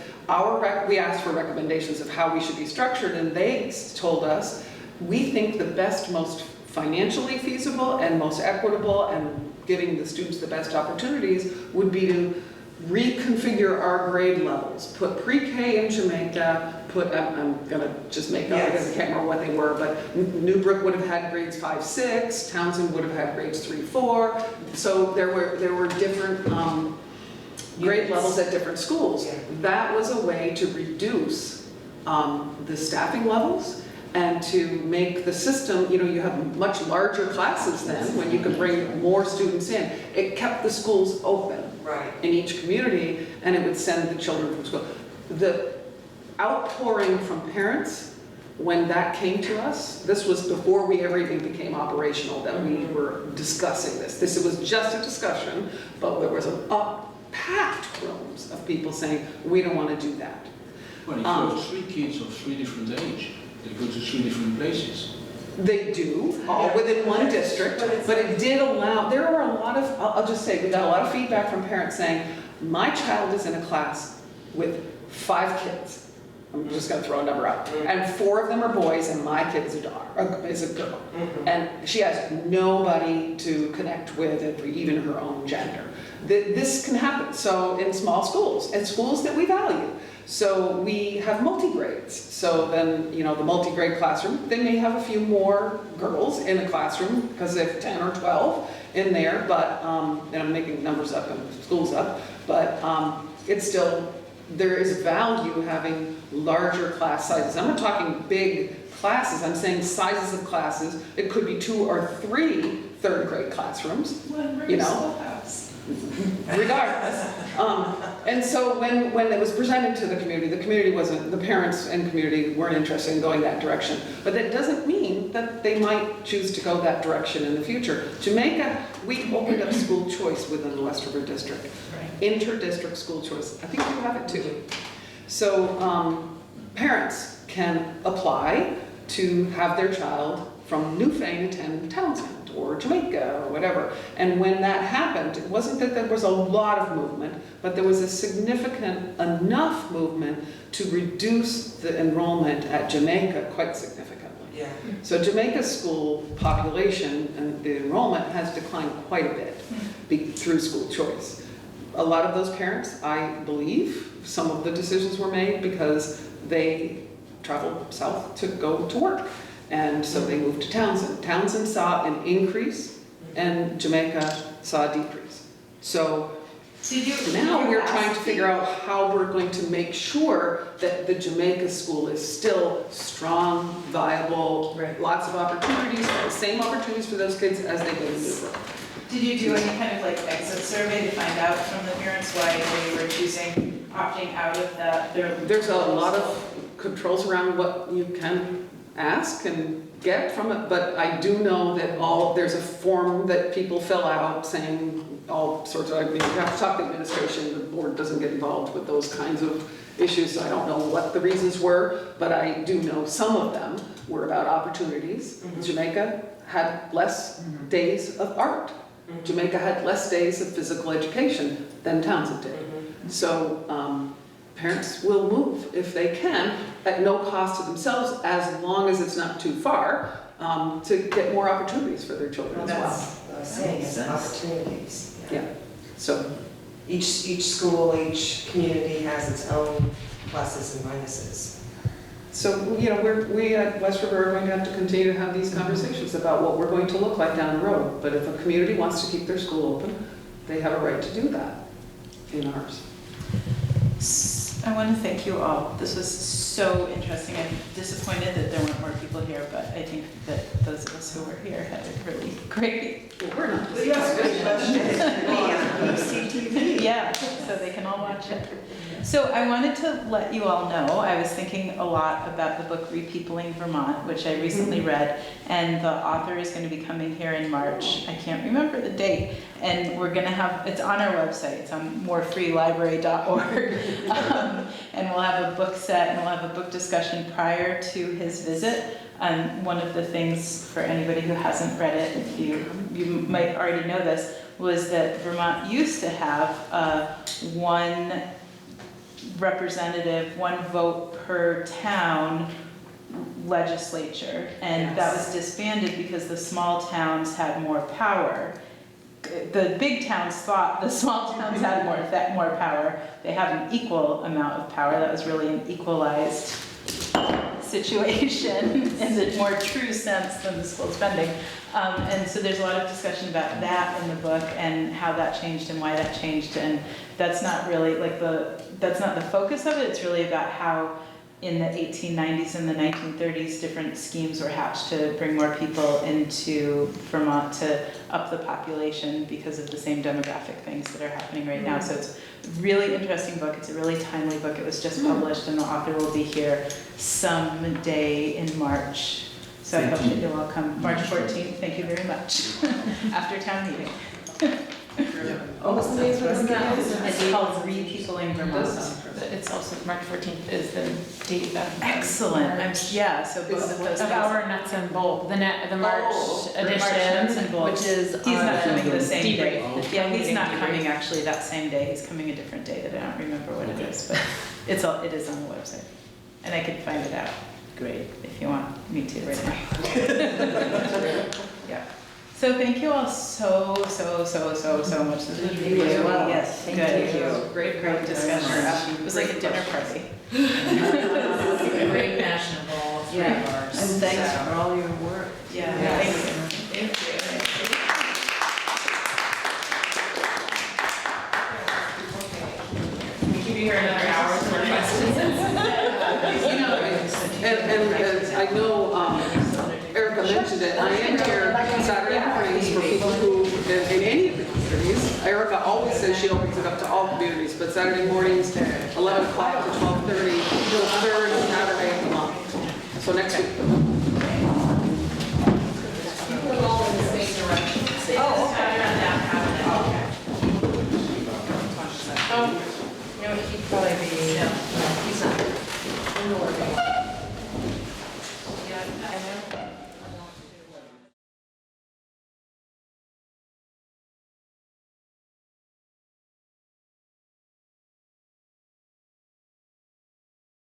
we asked for recommendations of how we should be structured, and they told us, we think the best, most financially feasible and most equitable and giving the students the best opportunities would be to reconfigure our grade levels. Put pre-K in Jamaica, I'm gonna just make up because I can't remember what they were, but Newbrook would have had grades 5, 6, Townsend would have had grades 3, 4. So there were different grade levels at different schools. Yeah. That was a way to reduce the staffing levels and to make the system, you have much larger classes then when you can bring more students in. It kept the schools open in each community, and it would send the children from school. The outpouring from parents, when that came to us, this was before we ever even became operational, that we were discussing this. This was just a discussion, but there was packed rooms of people saying, we don't want to do that. Well, if you have 3 kids of 3 different age, they go to 3 different places. They do, all within one district, but it did allow, there are a lot of, I'll just say, we got a lot of feedback from parents saying, my child is in a class with 5 kids. I'm just gonna throw a number out. And 4 of them are boys, and my kid is a girl. And she has nobody to connect with, even her own gender. This can happen, so in small schools, and schools that we value. So we have multi-grades. So then, the multi-grade classroom, they may have a few more girls in a classroom because they have 10 or 12 in there, but, and I'm making numbers up and schools up, but it's still, there is value having larger class sizes. I'm not talking big classes, I'm saying sizes of classes. It could be 2 or 3 third grade classrooms, Regardless. And so when it was presented to the community wasn't, the parents and community weren't interested in going that direction. But that doesn't mean that they might choose to go that direction in the future. Jamaica, we opened up school choice within the West River District. Inter-district school choice. I think you have it too. So parents can apply to have their child from Newfane attend Townsend or Jamaica or whatever. And when that happened, it wasn't that there was a lot of movement, but there was a significant enough movement to reduce the enrollment at Jamaica quite significantly. Yeah. So Jamaica's school population and the enrollment has declined quite a bit through school choice. A lot of those parents, I believe, some of the decisions were made because they traveled south to go to work. And so they moved to Townsend. Townsend saw an increase and Jamaica saw a decrease. So now we're trying to figure out how we're going to make sure that the Jamaica school is still strong, viable, lots of opportunities, the same opportunities for those kids as they get in Newbrook. Did you do any kind of like exit survey to find out from the parents why they were choosing, opting out of that? There's a lot of controls around what you can ask and get from it, but I do know that there's a form that people fill out saying all sorts of, I mean, you have to talk to administration, the board doesn't get involved with those kinds of issues, so I don't know what the reasons were, but I do know some of them were about opportunities. Jamaica had less days of art. Jamaica had less days of physical education than Townsend did. So parents will move if they can at no cost to themselves, as long as it's not too far, to get more opportunities for their children as well. That's what I was saying, it's opportunities. Yeah, so. Each school, each community has its own pluses and minuses. So, you know, we at West River are going to have to continue to have these conversations about what we're going to look like down the road. But if a community wants to keep their school open, they have a right to do that in ours. I want to thank you all. This was so interesting. I'm disappointed that there weren't more people here, but I think that those of us who were here had a really great. Well, we're not. But you asked a good question. Yeah, so they can all watch it. So I wanted to let you all know, I was thinking a lot about the book Repeopling Vermont, which I recently read, and the author is going to be coming here in March. I can't remember the date, and we're going to have, it's on our website, it's on morefreelibrary.org, and we'll have a book set and we'll have a book discussion prior to his visit. One of the things for anybody who hasn't read it, if you might already know this, was that Vermont used to have one representative, one vote per town legislature, and that was disbanded because the small towns had more power. The big towns thought the small towns had more power. They have an equal amount of power. That was really an equalized situation in the more true sense than the school spending. And so there's a lot of discussion about that in the book and how that changed and why that changed. And that's not really like that's not the focus of it. It's really about how in the 1890s and the 1930s, different schemes were hatched to bring more people into Vermont to up the population because of the same demographic things that are happening right now. So it's a really interesting book. It's a really timely book. It was just published and the author will be here someday in March. So I hope that you'll all come. March 14th, thank you very much, after town meeting. Oh, what's the name of that? It's called Repeopling Vermont. It's also, March 14th is the date that. Excellent, yeah, so both of those. Of our nuts and bolts, the March edition, which is. He's not coming the same debrief. day. Yeah, he's not coming actually that same day, he's coming a different day that I don't remember what it is, but it is on the website. And I could find it out, great, if you want me to right now. Yeah. So thank you all so much. This was really, yes, thank you. Great discussion. It was like a dinner party. Very fashionable, Yeah, and thanks for all your work. Yeah, Yes. thank you. We keep you here another hour for questions. You know, and I know Erica mentioned it, I am here Saturday mornings for people who, in any of the communities, Erica always says she opens it up to all communities, but Saturday mornings, 11 o'clock to 12:30, the third Saturday of the month. So next week. People are all in the same direction. Oh, okay. Oh, You know, he'd probably be, no, he's not.